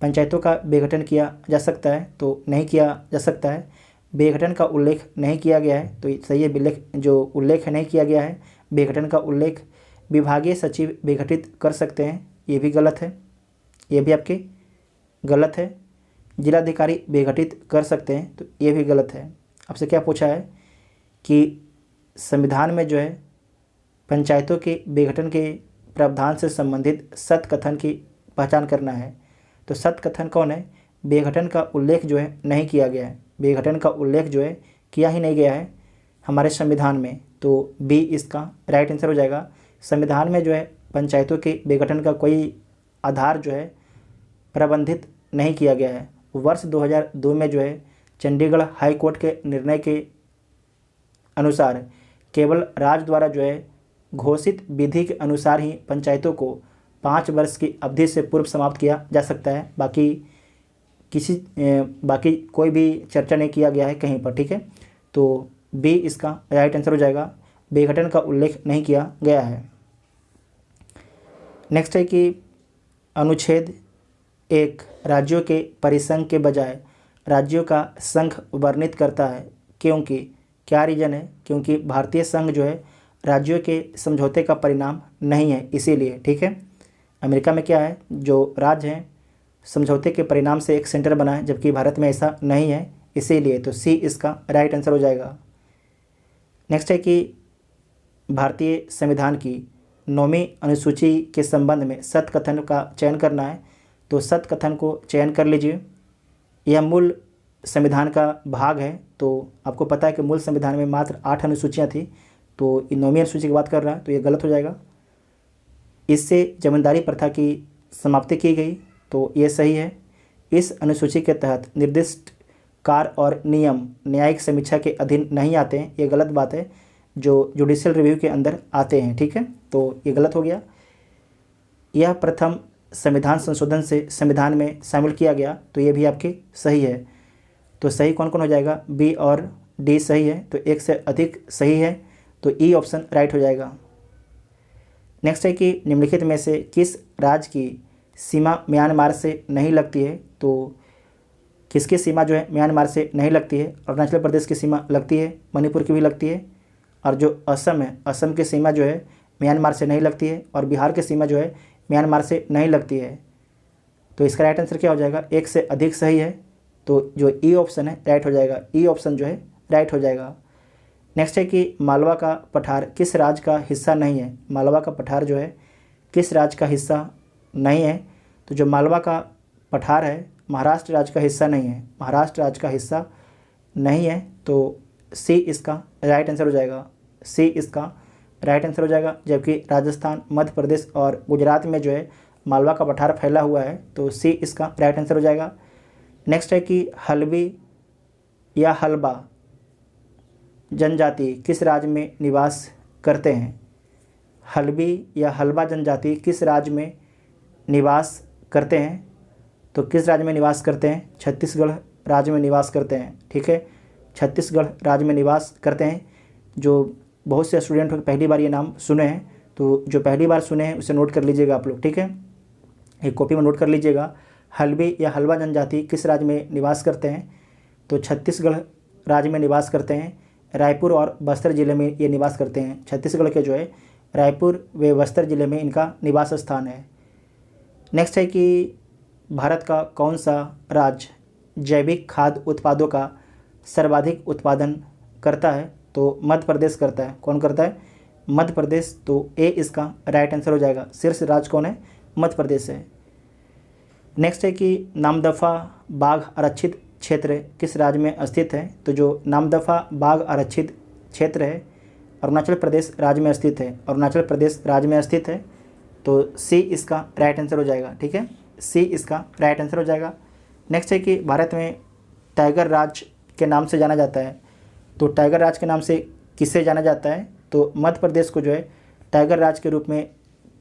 पंचायतों का विघटन किया जा सकता है, तो नहीं किया जा सकता है। विघटन का उल्लेख नहीं किया गया है, तो सही है। जो उल्लेख नहीं किया गया है, विघटन का उल्लेख विभागीय सचिव विघटित कर सकते हैं, ये भी गलत है, ये भी आपके गलत है। जिलाधिकारी विघटित कर सकते हैं, तो ये भी गलत है। आपसे क्या पूछा है कि संविधान में जो है पंचायतों के विघटन के प्रावधान से संबंधित सत्कथन की पहचान करना है। तो सत्कथन कौन है? विघटन का उल्लेख जो है नहीं किया गया है, विघटन का उल्लेख जो है किया ही नहीं गया है हमारे संविधान में, तो बी इसका राइट आंसर हो जाएगा। संविधान में जो है पंचायतों के विघटन का कोई आधार जो है प्रबंधित नहीं किया गया है। वर्ष 2002 में जो है चंडीगढ़ हाई कोर्ट के निर्णय के अनुसार केवल राज्य द्वारा जो है घोषित विधि के अनुसार ही पंचायतों को 5 वर्ष की अवधि से पूर्व समाप्त किया जा सकता है। बाकी कोई भी चर्चा नहीं किया गया है कहीं पर, ठीक है। तो बी इसका राइट आंसर हो जाएगा, विघटन का उल्लेख नहीं किया गया है। नेक्स्ट है कि अनुच्छेद 1 राज्यों के परिसंघ के बजाय राज्यों का संघ वर्णित करता है, क्योंकि क्या रीज़न है? क्योंकि भारतीय संघ जो है राज्यों के समझौते का परिणाम नहीं है, इसीलिए, ठीक है। अमेरिका में क्या है, जो राज्य हैं समझौते के परिणाम से एक सेंटर बना है, जबकि भारत में ऐसा नहीं है, इसीलिए। तो सी इसका राइट आंसर हो जाएगा। नेक्स्ट है कि भारतीय संविधान की 9वीं अनुसूची के संबंध में सत्कथन का चयन करना है, तो सत्कथन को चयन कर लीजिए। यह मूल संविधान का भाग है, तो आपको पता है कि मूल संविधान में मात्र 8 अनुसूचियाँ थी, तो ये 9वीं अनुसूची की बात कर रहा है, तो ये गलत हो जाएगा। इससे जमींदारी प्रथा की समाप्ति की गई, तो ये सही है। इस अनुसूची के तहत निर्दिष्ट कार्य और नियम न्यायिक समीक्षा के अधीन नहीं आते हैं, ये गलत बात है, जो जुडिशियल रिव्यू के अंदर आते हैं, ठीक है। तो ये गलत हो गया। यह प्रथम संविधान संशोधन से संविधान में शामिल किया गया, तो ये भी आपके सही है। तो सही कौन कौन हो जाएगा? बी और डी सही है, तो एक से अधिक सही है, तो ई ऑप्शन राइट हो जाएगा। नेक्स्ट है कि निम्नलिखित में से किस राज्य की सीमा म्यांमार से नहीं लगती है? तो किसकी सीमा जो है म्यांमार से नहीं लगती है? अरुणाचल प्रदेश की सीमा लगती है, मणिपुर की भी लगती है, और जो असम है, असम की सीमा जो है म्यांमार से नहीं लगती है, और बिहार की सीमा जो है म्यांमार से नहीं लगती है। तो इसका राइट आंसर क्या हो जाएगा? एक से अधिक सही है, तो जो ई ऑप्शन है राइट हो जाएगा, ई ऑप्शन जो है राइट हो जाएगा। नेक्स्ट है कि मालवा का पठार किस राज्य का हिस्सा नहीं है? मालवा का पठार जो है किस राज्य का हिस्सा नहीं है? तो जो मालवा का पठार है महाराष्ट्र राज्य का हिस्सा नहीं है, महाराष्ट्र राज्य का हिस्सा नहीं है, तो सी इसका राइट आंसर हो जाएगा, सी इसका राइट आंसर हो जाएगा। जबकि राजस्थान, मध्य प्रदेश और गुजरात में जो है मालवा का पठार फैला हुआ है, तो सी इसका राइट आंसर हो जाएगा। नेक्स्ट है कि हल्बी या हल्बा जनजाति किस राज्य में निवास करते हैं? हल्बी या हल्बा जनजाति किस राज्य में निवास करते हैं? तो किस राज्य में निवास करते हैं? छत्तीसगढ़ राज्य में निवास करते हैं, ठीक है, छत्तीसगढ़ राज्य में निवास करते हैं। जो बहुत से स्टूडेंट पहली बार ये नाम सुने हैं, तो जो पहली बार सुने हैं उसे नोट कर लीजिएगा आप लोग, ठीक है, एक कॉपी में नोट कर लीजिएगा। हल्बी या हल्बा जनजाति किस राज्य में निवास करते हैं? तो छत्तीसगढ़ राज्य में निवास करते हैं, रायपुर और बस्तर ज़िले में ये निवास करते हैं। छत्तीसगढ़ के जो है रायपुर व बस्तर ज़िले में इनका निवास स्थान है। नेक्स्ट है कि भारत का कौन सा राज्य जैविक खाद्य उत्पादों का सर्वाधिक उत्पादन करता है? तो मध्य प्रदेश करता है। कौन करता है? मध्य प्रदेश, तो ए इसका राइट आंसर हो जाएगा। शीर्ष राज्य कौन है? मध्य प्रदेश है। नेक्स्ट है कि नामदफा बाघ आरक्षित क्षेत्र किस राज्य में स्थित है? तो जो नामदफा बाघ आरक्षित क्षेत्र है अरुणाचल प्रदेश राज्य में स्थित है, अरुणाचल प्रदेश राज्य में स्थित है, तो सी इसका राइट आंसर हो जाएगा, ठीक है, सी इसका राइट आंसर हो जाएगा। नेक्स्ट है कि भारत में टाइगर राज के नाम से जाना जाता है, तो टाइगर राज के नाम से किसे जाना जाता है? तो मध्य प्रदेश को जो है टाइगर राज के रूप में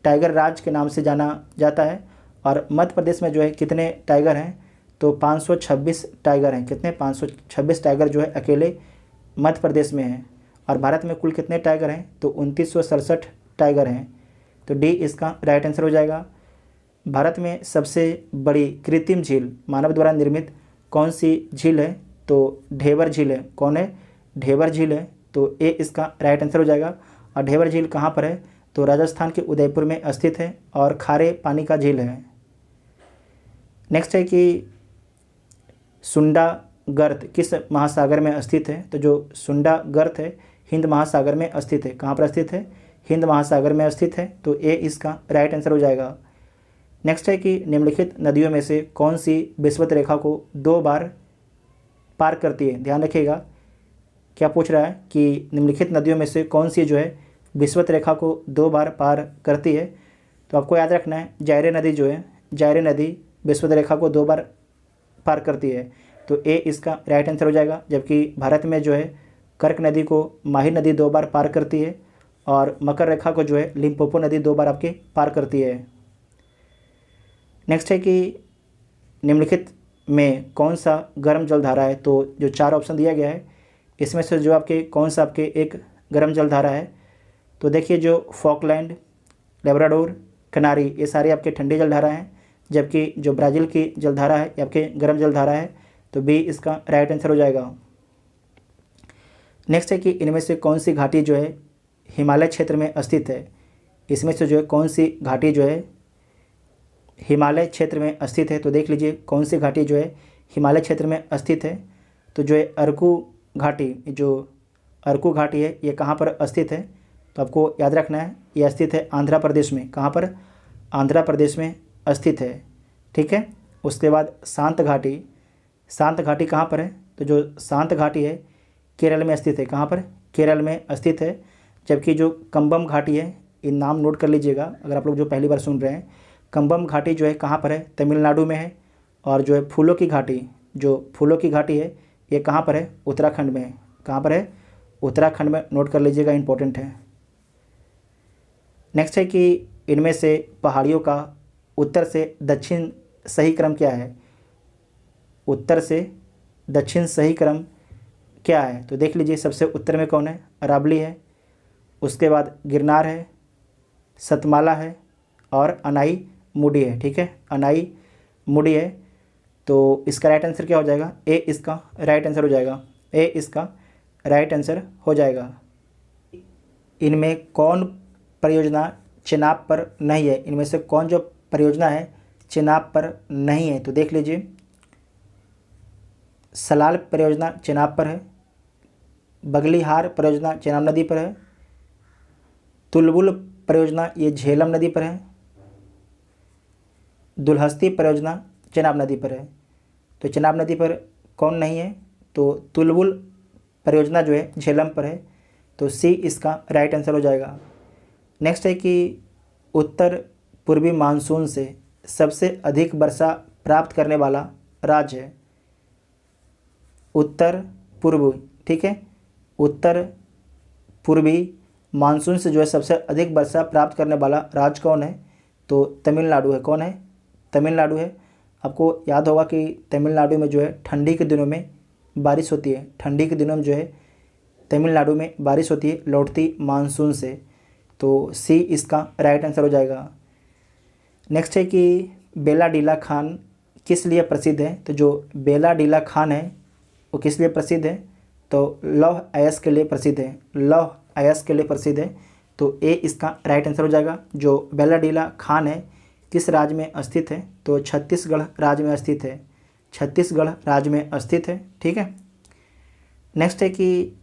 टाइगर राज के नाम से जाना जाता है। और मध्य प्रदेश में जो है कितने टाइगर हैं? तो 526 टाइगर हैं। कितने? 526 टाइगर जो है अकेले मध्य प्रदेश में हैं। और भारत में कुल कितने टाइगर हैं? तो 2967 टाइगर हैं, तो डी इसका राइट आंसर हो जाएगा। भारत में सबसे बड़ी कृत्रिम झील मानव द्वारा निर्मित कौन सी झील है? तो ढेबर झील है। कौन है? ढेबर झील है, तो ए इसका राइट आंसर हो जाएगा। और ढेबर झील कहाँ पर है? तो राजस्थान के उदयपुर में स्थित है और खारे पानी का झील है। नेक्स्ट है कि सुंडा गर्त किस महासागर में स्थित है? तो जो सुंडा गर्त है हिंद महासागर में स्थित है। कहाँ पर स्थित है? हिंद महासागर में स्थित है। तो ए इसका राइट आंसर हो जाएगा। नेक्स्ट है कि निम्नलिखित नदियों में से कौन सी विषुवत रेखा को 2 बार पार करती है? ध्यान रखिएगा, क्या पूछ रहा है कि निम्नलिखित नदियों में से कौन सी जो है विषुवत रेखा को 2 बार पार करती है? तो आपको याद रखना है जायरे नदी जो है, जायरे नदी विषुवत रेखा को 2 बार पार करती है। तो ए इसका राइट आंसर हो जाएगा। जबकि भारत में जो है कर्क नदी को माही नदी 2 बार पार करती है और मकर रेखा को जो है लिम्पोपो नदी 2 बार आपके पार करती है। नेक्स्ट है कि निम्नलिखित में कौन सा गर्म जलधारा है? तो जो 4 ऑप्शन दिया गया है इसमें से जो आपके कौन सा आपके एक गर्म जलधारा है? तो देखिए जो फॉकलैंड, लेब्राडोर, कनारी ये सारी आपके ठंडी जलधारा हैं, जबकि जो ब्राज़ील की जलधारा है ये आपके गर्म जलधारा है। तो बी इसका राइट आंसर हो जाएगा। नेक्स्ट है कि इनमें से कौन सी घाटी जो है हिमालय क्षेत्र में स्थित है? इसमें से जो है कौन सी घाटी जो है हिमालय क्षेत्र में स्थित है? तो देख लीजिए कौन सी घाटी जो है हिमालय क्षेत्र में स्थित है। तो जो है अरकू घाटी, जो अरकू घाटी है ये कहाँ पर स्थित है? तो आपको याद रखना है ये स्थित है आंध्र प्रदेश में। कहाँ पर? आंध्र प्रदेश में स्थित है। ठीक है। उसके बाद शांत घाटी, शांत घाटी कहाँ पर है? तो जो शांत घाटी है केरल में स्थित है। कहाँ पर? केरल में स्थित है। जबकि जो कंबम घाटी है, ये नाम नोट कर लीजिएगा अगर आप लोग जो पहली बार सुन रहे हैं। कंबम घाटी जो है कहाँ पर है? तमिलनाडु में है। और जो है फूलों की घाटी, जो फूलों की घाटी है ये कहाँ पर है? उत्तराखंड में है। कहाँ पर है? उत्तराखंड में। नोट कर लीजिएगा, इंपॉर्टेंट है। नेक्स्ट है कि इनमें से पहाड़ियों का उत्तर से दक्षिण सही क्रम क्या है? उत्तर से दक्षिण सही क्रम क्या है? तो देख लीजिए सबसे उत्तर में कौन है? अरावली है। उसके बाद गिरनार है, सतमाला है और अनाई मुडी है। ठीक है, अनाई मुडी है। तो इसका राइट आंसर क्या हो जाएगा? ए इसका राइट आंसर हो जाएगा। ए इसका राइट आंसर हो जाएगा। इनमें कौन परियोजना चेनाब पर नहीं है? इनमें से कौन जो परियोजना है चेनाब पर नहीं है? तो देख लीजिए सलाल परियोजना चेनाब पर है, बगलीहार परियोजना चेनाब नदी पर है, तुलबुल परियोजना ये झेलम नदी पर है, दुलहस्ती परियोजना चेनाब नदी पर है। तो चेनाब नदी पर कौन नहीं है? तो तुलबुल परियोजना जो है झेलम पर है। तो सी इसका राइट आंसर हो जाएगा। नेक्स्ट है कि उत्तर पूर्वी मानसून से सबसे अधिक वर्षा प्राप्त करने वाला राज्य है। उत्तर पूर्वी, ठीक है, उत्तर पूर्वी मानसून से जो है सबसे अधिक वर्षा प्राप्त करने वाला राज्य कौन है? तो तमिलनाडु है। कौन है? तमिलनाडु है। आपको याद होगा कि तमिलनाडु में जो है ठंडी के दिनों में बारिश होती है। ठंडी के दिनों में जो है तमिलनाडु में बारिश होती है लौटती मानसून से। तो सी इसका राइट आंसर हो जाएगा। नेक्स्ट है कि बेलाडीला खान किस लिए प्रसिद्ध है? तो जो बेलाडीला खान है वो किस लिए प्रसिद्ध है? तो लौह अयस्क के लिए प्रसिद्ध है। लौह अयस्क के लिए प्रसिद्ध है। तो ए इसका राइट आंसर हो जाएगा। जो बेलाडीला खान है किस राज्य में स्थित है? तो छत्तीसगढ़ राज्य में स्थित है। छत्तीसगढ़ राज्य में स्थित है। ठीक है। नेक्स्ट है कि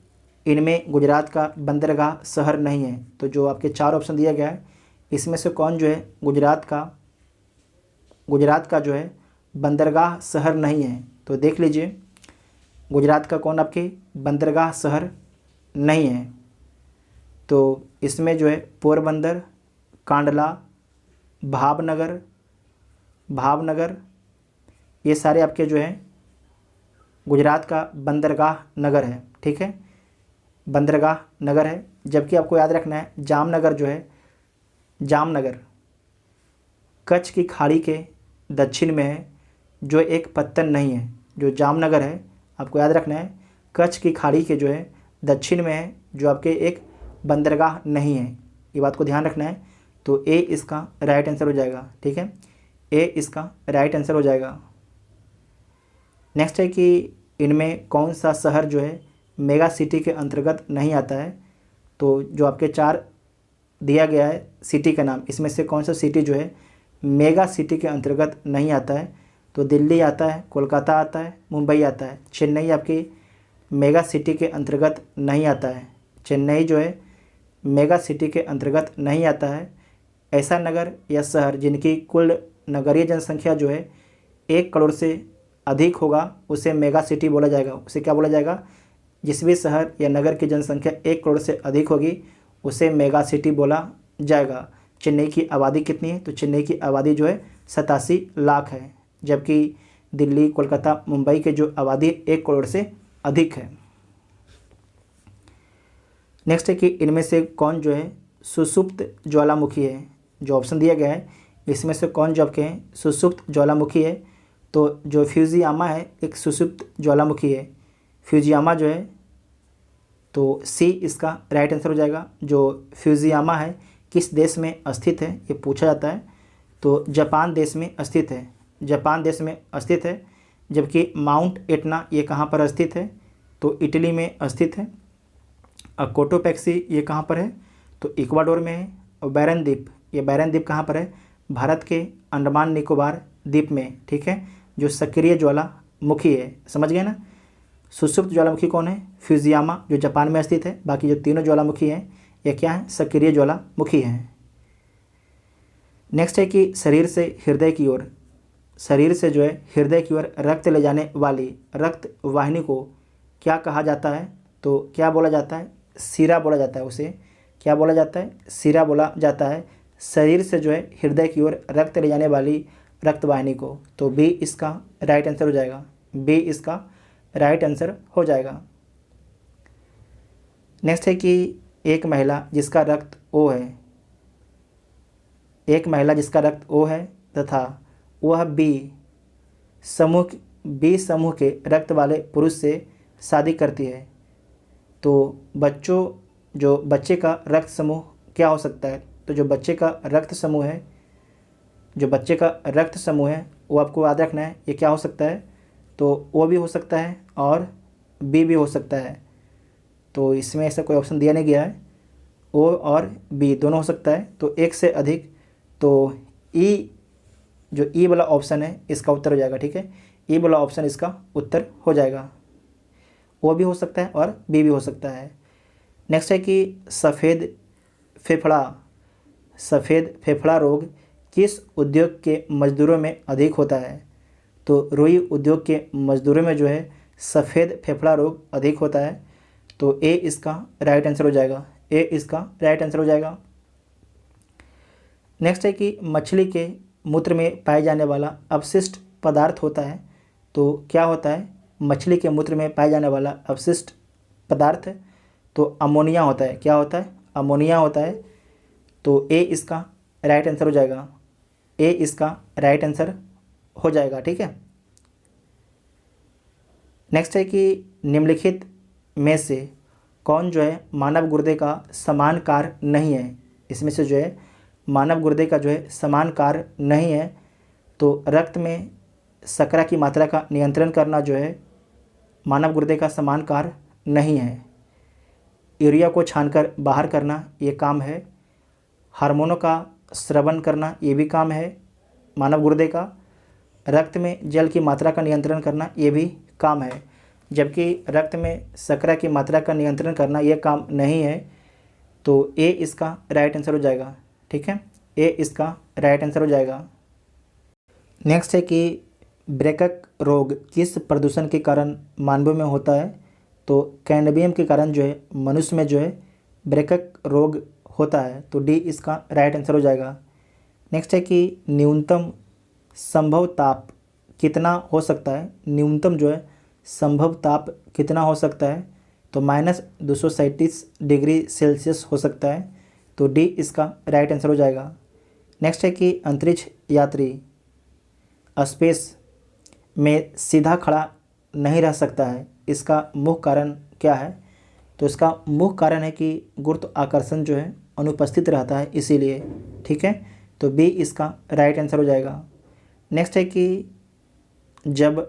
इनमें गुजरात का बंदरगाह शहर नहीं है। तो जो आपके 4 ऑप्शन दिया गया है इसमें से कौन जो है गुजरात का जो है बंदरगाह शहर नहीं है? तो देख लीजिए गुजरात का कौन आपके बंदरगाह शहर नहीं है? तो इसमें जो है पोरबंदर, कांडला, भावनगर ये सारे आपके जो है गुजरात का बंदरगाह नगर है। ठीक है, बंदरगाह नगर है। जबकि आपको याद रखना है जामनगर जो है, जामनगर कच्छ की खाड़ी के दक्षिण में है, जो एक पत्तन नहीं है। जो जामनगर है आपको याद रखना है कच्छ की खाड़ी के जो है दक्षिण में है, जो आपके एक बंदरगाह नहीं है। ये बात को ध्यान रखना है। तो ए इसका राइट आंसर हो जाएगा। ठीक है, ए इसका राइट आंसर हो जाएगा। नेक्स्ट है कि इनमें कौन सा शहर जो है मेगा सिटी के अंतर्गत नहीं आता है? तो जो आपके 4 दिया गया है सिटी का नाम, इसमें से कौन सा सिटी जो है मेगा सिटी के अंतर्गत नहीं आता है? तो दिल्ली आता है, कोलकाता आता है, मुंबई आता है। चेन्नई आपकी मेगा सिटी के अंतर्गत नहीं आता है। चेन्नई जो है मेगा सिटी के अंतर्गत नहीं आता है। ऐसा नगर या शहर जिनकी कुल नगरीय जनसंख्या जो है 1 करोड़ से अधिक होगा उसे मेगा सिटी बोला जाएगा। उसे क्या बोला जाएगा? जिस भी शहर या नगर की जनसंख्या 1 करोड़ से अधिक होगी उसे मेगा सिटी बोला जाएगा। चेन्नई की आबादी कितनी है? तो चेन्नई की आबादी जो है 87 लाख है, जबकि दिल्ली, कोलकाता, मुंबई के जो आबादी 1 करोड़ से अधिक है। नेक्स्ट है कि इनमें से कौन जो है सुषुप्त ज्वालामुखी है? जो ऑप्शन दिया गया है इसमें से कौन जो आपके हैं सुषुप्त ज्वालामुखी है? तो जो फ्यूजियामा है एक सुषुप्त ज्वालामुखी है। फ्यूजियामा जो है तो सी इसका राइट आंसर हो जाएगा। जो फ्यूजियामा है किस देश में स्थित है ये पूछा जाता है, तो जापान देश में स्थित है। जापान देश में स्थित है। जबकि माउंट एटना ये कहाँ पर स्थित है? तो इटली में स्थित है। कोटोपैक्सी ये कहाँ पर है? तो इक्वाडोर में है। और बैरन द्वीप, ये बैरन द्वीप कहाँ पर है? भारत के अंडमान निकोबार द्वीप में, ठीक है, जो सक्रिय ज्वालामुखी है। समझ गए ना? सुषुप्त ज्वालामुखी कौन है? फ्यूजियामा जो जापान में स्थित है। बाकी जो तीनों ज्वालामुखी हैं ये क्या है? सक्रिय ज्वालामुखी हैं। नेक्स्ट है कि शरीर से हृदय की ओर, शरीर से जो है हृदय की ओर रक्त ले जाने वाली रक्त वाहिनी को क्या कहा जाता है? तो क्या बोला जाता है? सिरा बोला जाता है। उसे क्या बोला जाता है? सिरा बोला जाता है। शरीर से जो है हृदय की ओर रक्त ले जाने वाली रक्त वाहिनी को। तो बी इसका राइट आंसर हो जाएगा। बी इसका राइट आंसर हो जाएगा। नेक्स्ट है कि एक महिला जिसका रक्त ओ है, एक महिला जिसका रक्त ओ है तथा वह बी समूह के रक्त वाले पुरुष से शादी करती है, तो बच्चे का रक्त समूह क्या हो सकता है? तो जो बच्चे का रक्त समूह है, जो बच्चे का रक्त समूह है वो आपको याद रखना है ये क्या हो सकता है? तो ओ भी हो सकता है और बी भी हो सकता है। तो इसमें ऐसा कोई ऑप्शन दिया नहीं गया है। ओ और बी दोनों हो सकता है, तो एक से अधिक। तो ई जो ई वाला ऑप्शन है इसका उत्तर हो जाएगा, ठीक है। ई वाला ऑप्शन इसका उत्तर हो जाएगा। ओ भी हो सकता है और बी भी हो सकता है। नेक्स्ट है कि सफ़ेद फेफड़ा रोग किस उद्योग के मज़दूरों में अधिक होता है? तो रुई उद्योग के मज़दूरों में जो है सफ़ेद फेफड़ा रोग अधिक होता है। तो ए इसका राइट आंसर हो जाएगा। ए इसका राइट आंसर हो जाएगा। नेक्स्ट है कि मछली के मूत्र में पाए जाने वाला अवशिष्ट पदार्थ होता है, तो क्या होता है? मछली के मूत्र में पाए जाने वाला अवशिष्ट पदार्थ तो अमोनिया होता है। क्या होता है? अमोनिया होता है। तो ए इसका राइट आंसर हो जाएगा। ए इसका राइट आंसर हो जाएगा, ठीक है। नेक्स्ट है कि निम्नलिखित में से कौन जो है मानव गुर्दे का समान कार्य नहीं है? इसमें से जो है मानव गुर्दे का जो है समान कार्य नहीं है। तो रक्त में शर्करा की मात्रा का नियंत्रण करना जो है मानव गुर्दे का समान कार्य नहीं है। यूरिया को छानकर बाहर करना ये काम है। हार्मोनों का स्रवण करना ये भी काम है मानव गुर्दे का। रक्त में जल की मात्रा का नियंत्रण करना ये भी काम है। जबकि रक्त में शर्करा की मात्रा का नियंत्रण करना ये काम नहीं है। तो ए इसका राइट आंसर हो जाएगा, ठीक है। ए इसका राइट आंसर हो जाएगा। नेक्स्ट है कि ब्रैकक रोग किस प्रदूषण के कारण मानवों में होता है? तो कैडमियम के कारण जो है मनुष्य में जो है ब्रैकक रोग होता है। तो डी इसका राइट आंसर हो जाएगा। नेक्स्ट है कि न्यूनतम संभव ताप कितना हो सकता है? न्यूनतम जो है संभव ताप कितना हो सकता है? तो -237 डिग्री सेल्सियस हो सकता है। तो डी इसका राइट आंसर हो जाएगा। नेक्स्ट है कि अंतरिक्ष यात्री स्पेस में सीधा खड़ा नहीं रह सकता है, इसका मुख्य कारण क्या है? तो इसका मुख्य कारण है कि गुरुत्वाकर्षण जो है अनुपस्थित रहता है इसीलिए, ठीक है। तो बी इसका राइट आंसर हो जाएगा। नेक्स्ट है कि जब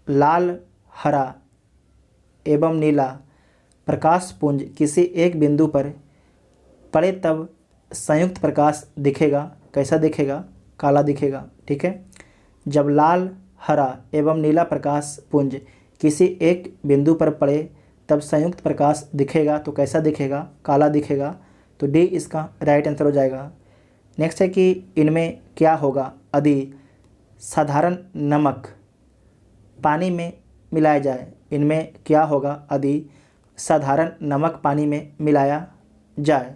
लाल, हरा एवं नीला प्रकाश पुंज किसी एक बिंदु पर पड़े तब संयुक्त प्रकाश दिखेगा, कैसा दिखेगा? काला दिखेगा। ठीक है। जब लाल, हरा एवं नीला प्रकाश पुंज किसी एक बिंदु पर पड़े तब संयुक्त प्रकाश दिखेगा, तो कैसा दिखेगा? काला दिखेगा। तो डी इसका राइट आंसर हो जाएगा। नेक्स्ट है कि इनमें क्या होगा यदि साधारण नमक पानी में मिलाया जाए? इनमें क्या होगा यदि साधारण नमक पानी में मिलाया जाए?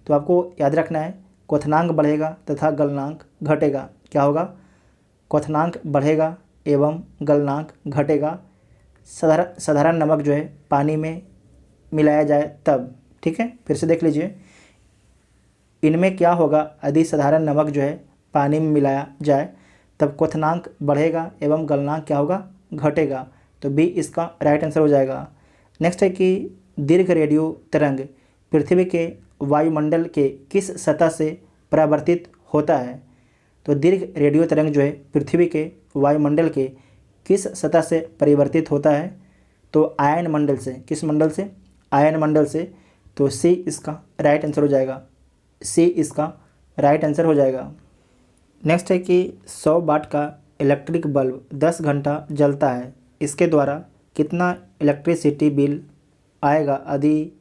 तो आपको याद रखना है, क्वथनांक बढ़ेगा तथा गलनांक घटेगा। क्या होगा? क्वथनांक बढ़ेगा एवं गलनांक घटेगा साधारण नमक जो है पानी में मिलाया जाए तब। ठीक है, फिर से देख लीजिए। इनमें क्या होगा यदि साधारण नमक जो है पानी में मिलाया जाए? तब क्वथनांक बढ़ेगा एवं गलनांक क्या होगा? घटेगा। तो बी इसका राइट आंसर हो जाएगा। नेक्स्ट है कि दीर्घ रेडियो तरंग पृथ्वी के वायुमंडल के किस सतह से परावर्तित होता है? तो दीर्घ रेडियो तरंग जो है पृथ्वी के वायुमंडल के किस सतह से परिवर्तित होता है? तो आयन मंडल से। किस मंडल से? आयन मंडल से। तो सी इसका राइट आंसर हो जाएगा। सी इसका राइट आंसर हो जाएगा। नेक्स्ट है कि 100 वाट का इलेक्ट्रिक बल्ब 10 घंटा जलता है, इसके द्वारा कितना इलेक्ट्रिसिटी बिल आएगा यदि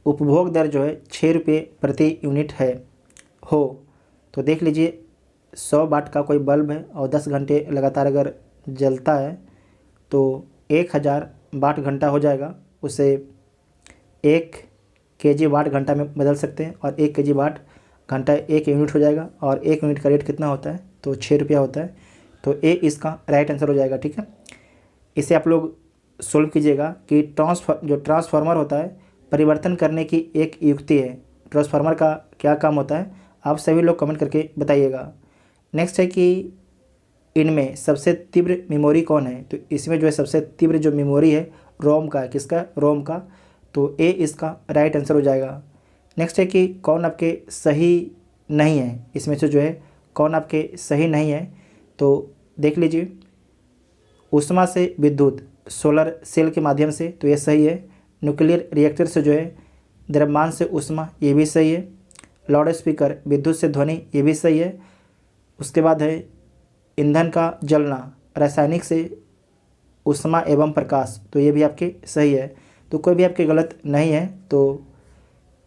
उपभोग दर जो है 6 रुपये प्रति यूनिट है हो? तो देख लीजिए, 100 वाट का कोई बल्ब है और 10 घंटे लगातार अगर जलता है तो 1000 वाट घंटा हो जाएगा। उसे 1 केजी वाट घंटा में बदल सकते हैं और 1 केजी वाट घंटा 1 यूनिट हो जाएगा और 1 यूनिट का रेट कितना होता है? तो 6 रुपया होता है। तो ए इसका राइट आंसर हो जाएगा। ठीक है, इसे आप लोग सोल्व कीजिएगा कि ट्रांसफार्मर होता है परिवर्तन करने की एक युक्ति है। ट्रांसफार्मर का क्या काम होता है? आप सभी लोग कमेंट करके बताइएगा। नेक्स्ट है कि इनमें सबसे तीव्र मेमोरी कौन है? तो इसमें जो है सबसे तीव्र जो मेमोरी है रोम का है। किसका? रोम का। तो ए इसका राइट आंसर हो जाएगा। नेक्स्ट है कि कौन आपके सही नहीं है? इसमें से जो है कौन आपके सही नहीं है? तो देख लीजिए, ऊष्मा से विद्युत सोलर सेल के माध्यम से, तो ये सही है। न्यूक्लियर रिएक्टर से जो है द्रव्यमान से ऊष्मा, ये भी सही है। लाउड स्पीकर विद्युत से ध्वनि, ये भी सही है। उसके बाद है ईंधन का जलना रासायनिक से ऊष्मा एवं प्रकाश, तो ये भी आपके सही है। तो कोई भी आपके गलत नहीं है। तो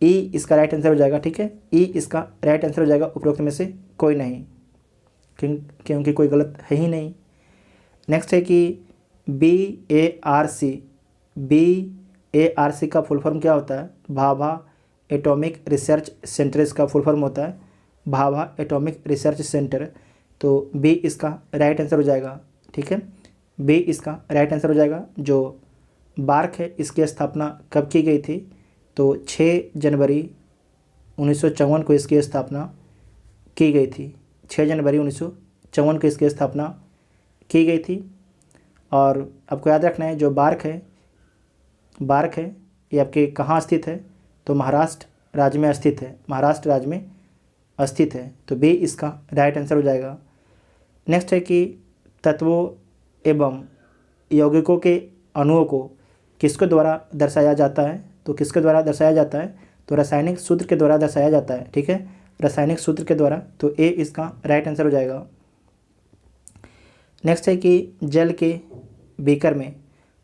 ई इसका राइट आंसर हो जाएगा। ठीक है, ई इसका राइट आंसर हो जाएगा। उपरोक्त में से कोई नहीं, क्योंकि कोई गलत है ही नहीं। नेक्स्ट है कि BARC का फुल फॉर्म क्या होता है? भाभा एटॉमिक रिसर्च सेंटर इसका फुल फॉर्म होता है। Bhabha atomic research centre. तो बी इसका राइट आंसर हो जाएगा। ठीक है, बी इसका राइट आंसर हो जाएगा। जो बार्क है इसकी स्थापना कब की गई थी? तो 6 जनवरी 1954 को इसकी स्थापना की गई थी। 6 जनवरी 1954 को इसकी स्थापना की गई थी। और आपको याद रखना है, जो बार्क है ये आपके कहाँ स्थित है? तो महाराष्ट्र राज्य में स्थित है। महाराष्ट्र राज्य में स्थित है। तो बी इसका राइट आंसर हो जाएगा। नेक्स्ट है कि तत्वों एवं यौगिकों के अणुओं को किसके द्वारा दर्शाया जाता है? तो किसके द्वारा दर्शाया जाता है? तो रासायनिक सूत्र के द्वारा दर्शाया जाता है। ठीक है, रासायनिक सूत्र के द्वारा। तो ए इसका राइट आंसर हो जाएगा। नेक्स्ट है कि जल के बीकर में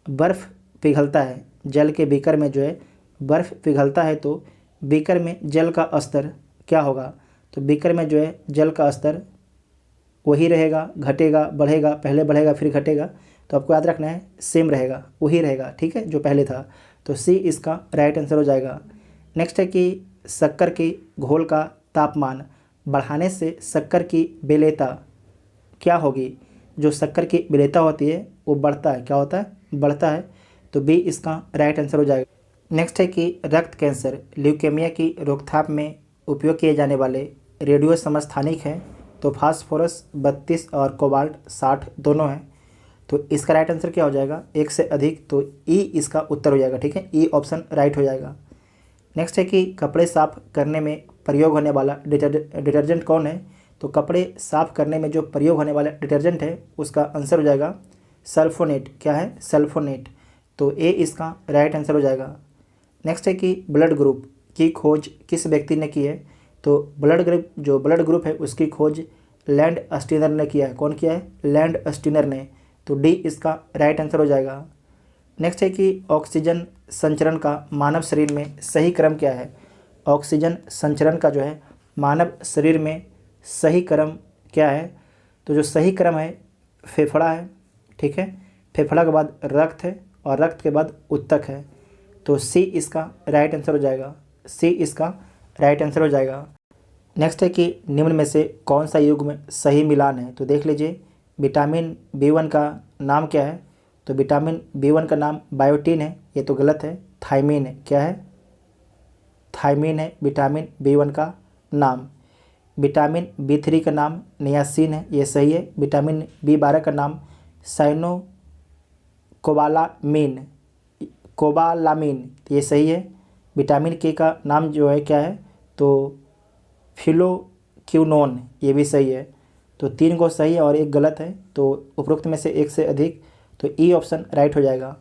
बर्फ़ पिघलता है। जल के बीकर में जो है बर्फ़ पिघलता है, तो बीकर में जल का स्तर क्या होगा? तो बीकर में जो है जल का स्तर वही रहेगा, घटेगा, बढ़ेगा, पहले बढ़ेगा फिर घटेगा। तो आपको याद रखना है सेम रहेगा, वही रहेगा। ठीक है, जो पहले था। तो सी इसका राइट आंसर हो जाएगा। नेक्स्ट है कि शक्कर की घोल का तापमान बढ़ाने से शक्कर की विलेयता क्या होगी? जो शक्कर की विलेयता होती है वो बढ़ता है। क्या होता है? बढ़ता है। तो बी इसका राइट आंसर हो जाएगा। नेक्स्ट है कि रक्त कैंसर ल्यूकेमिया की रोकथाम में उपयोग किए जाने वाले रेडियो समस्थानिक हैं। तो फास्फोरस 32 और कोबाल्ट 60 दोनों हैं। तो इसका राइट आंसर क्या हो जाएगा? एक से अधिक। तो ई इसका उत्तर हो जाएगा। ठीक है, ई ऑप्शन राइट हो जाएगा। नेक्स्ट है कि कपड़े साफ करने में प्रयोग होने वाला डिटर्जेंट कौन है? तो कपड़े साफ करने में जो प्रयोग होने वाला डिटर्जेंट है उसका आंसर हो जाएगा सल्फोनेट। क्या है? सल्फोनेट। तो ए इसका राइट आंसर हो जाएगा। नेक्स्ट है कि ब्लड ग्रुप की खोज किस व्यक्ति ने की है? तो ब्लड ग्रुप है उसकी खोज लैंड स्टीनर ने किया है। कौन किया है? लैंड स्टीनर ने। तो डी इसका राइट आंसर हो जाएगा। नेक्स्ट है कि ऑक्सीजन संचरण का मानव शरीर में सही क्रम क्या है? ऑक्सीजन संचरण का जो है मानव शरीर में सही क्रम क्या है? तो जो सही क्रम है फेफड़ा है, ठीक है, फेफड़ा के बाद रक्त है और रक्त के बाद उत्तक है। तो सी इसका राइट आंसर हो जाएगा। सी इसका राइट आंसर हो जाएगा। नेक्स्ट है कि निम्न में से कौन सा युग्म सही मिलान है? तो देख लीजिए, विटामिन B1 का नाम क्या है? तो विटामिन B1 का नाम बायोटीन है, ये तो गलत है, थायमीन है। क्या है? थायमीन है विटामिन B1 का नाम। विटामिन B3 का नाम नियासिन है, ये सही है। विटामिन B12 का नाम कोबालामीन, ये सही है। विटामिन K का नाम जो है क्या है? तो फिलोक्विनोन, ये भी सही है। तो 3 को सही है और एक गलत है, तो उपरोक्त में से एक से अधिक, तो ई ऑप्शन राइट हो जाएगा।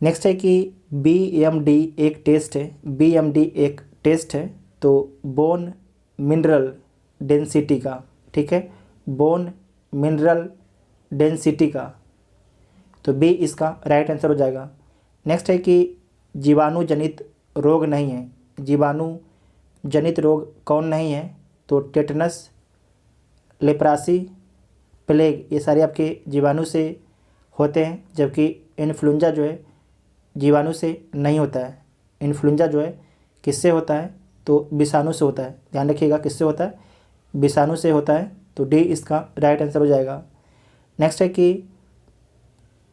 नेक्स्ट है कि BMD एक टेस्ट है। BMD एक टेस्ट है तो बोन मिनरल डेंसिटी का, ठीक है, बोन मिनरल डेंसिटी का। तो बी इसका राइट आंसर हो जाएगा। नेक्स्ट है कि जीवाणु जनित रोग नहीं है। जीवाणु जनित रोग कौन नहीं है? तो टेटनस, लेप्रासी, प्लेग, ये सारे आपके जीवाणु से होते हैं, जबकि इन्फ्लुएंजा जो है जीवाणु से नहीं होता है। इन्फ्लुएंजा जो है किससे होता है? तो विषाणु से होता है। ध्यान रखिएगा, किससे होता है? विषाणु से होता है। तो डी इसका राइट आंसर हो जाएगा। नेक्स्ट है कि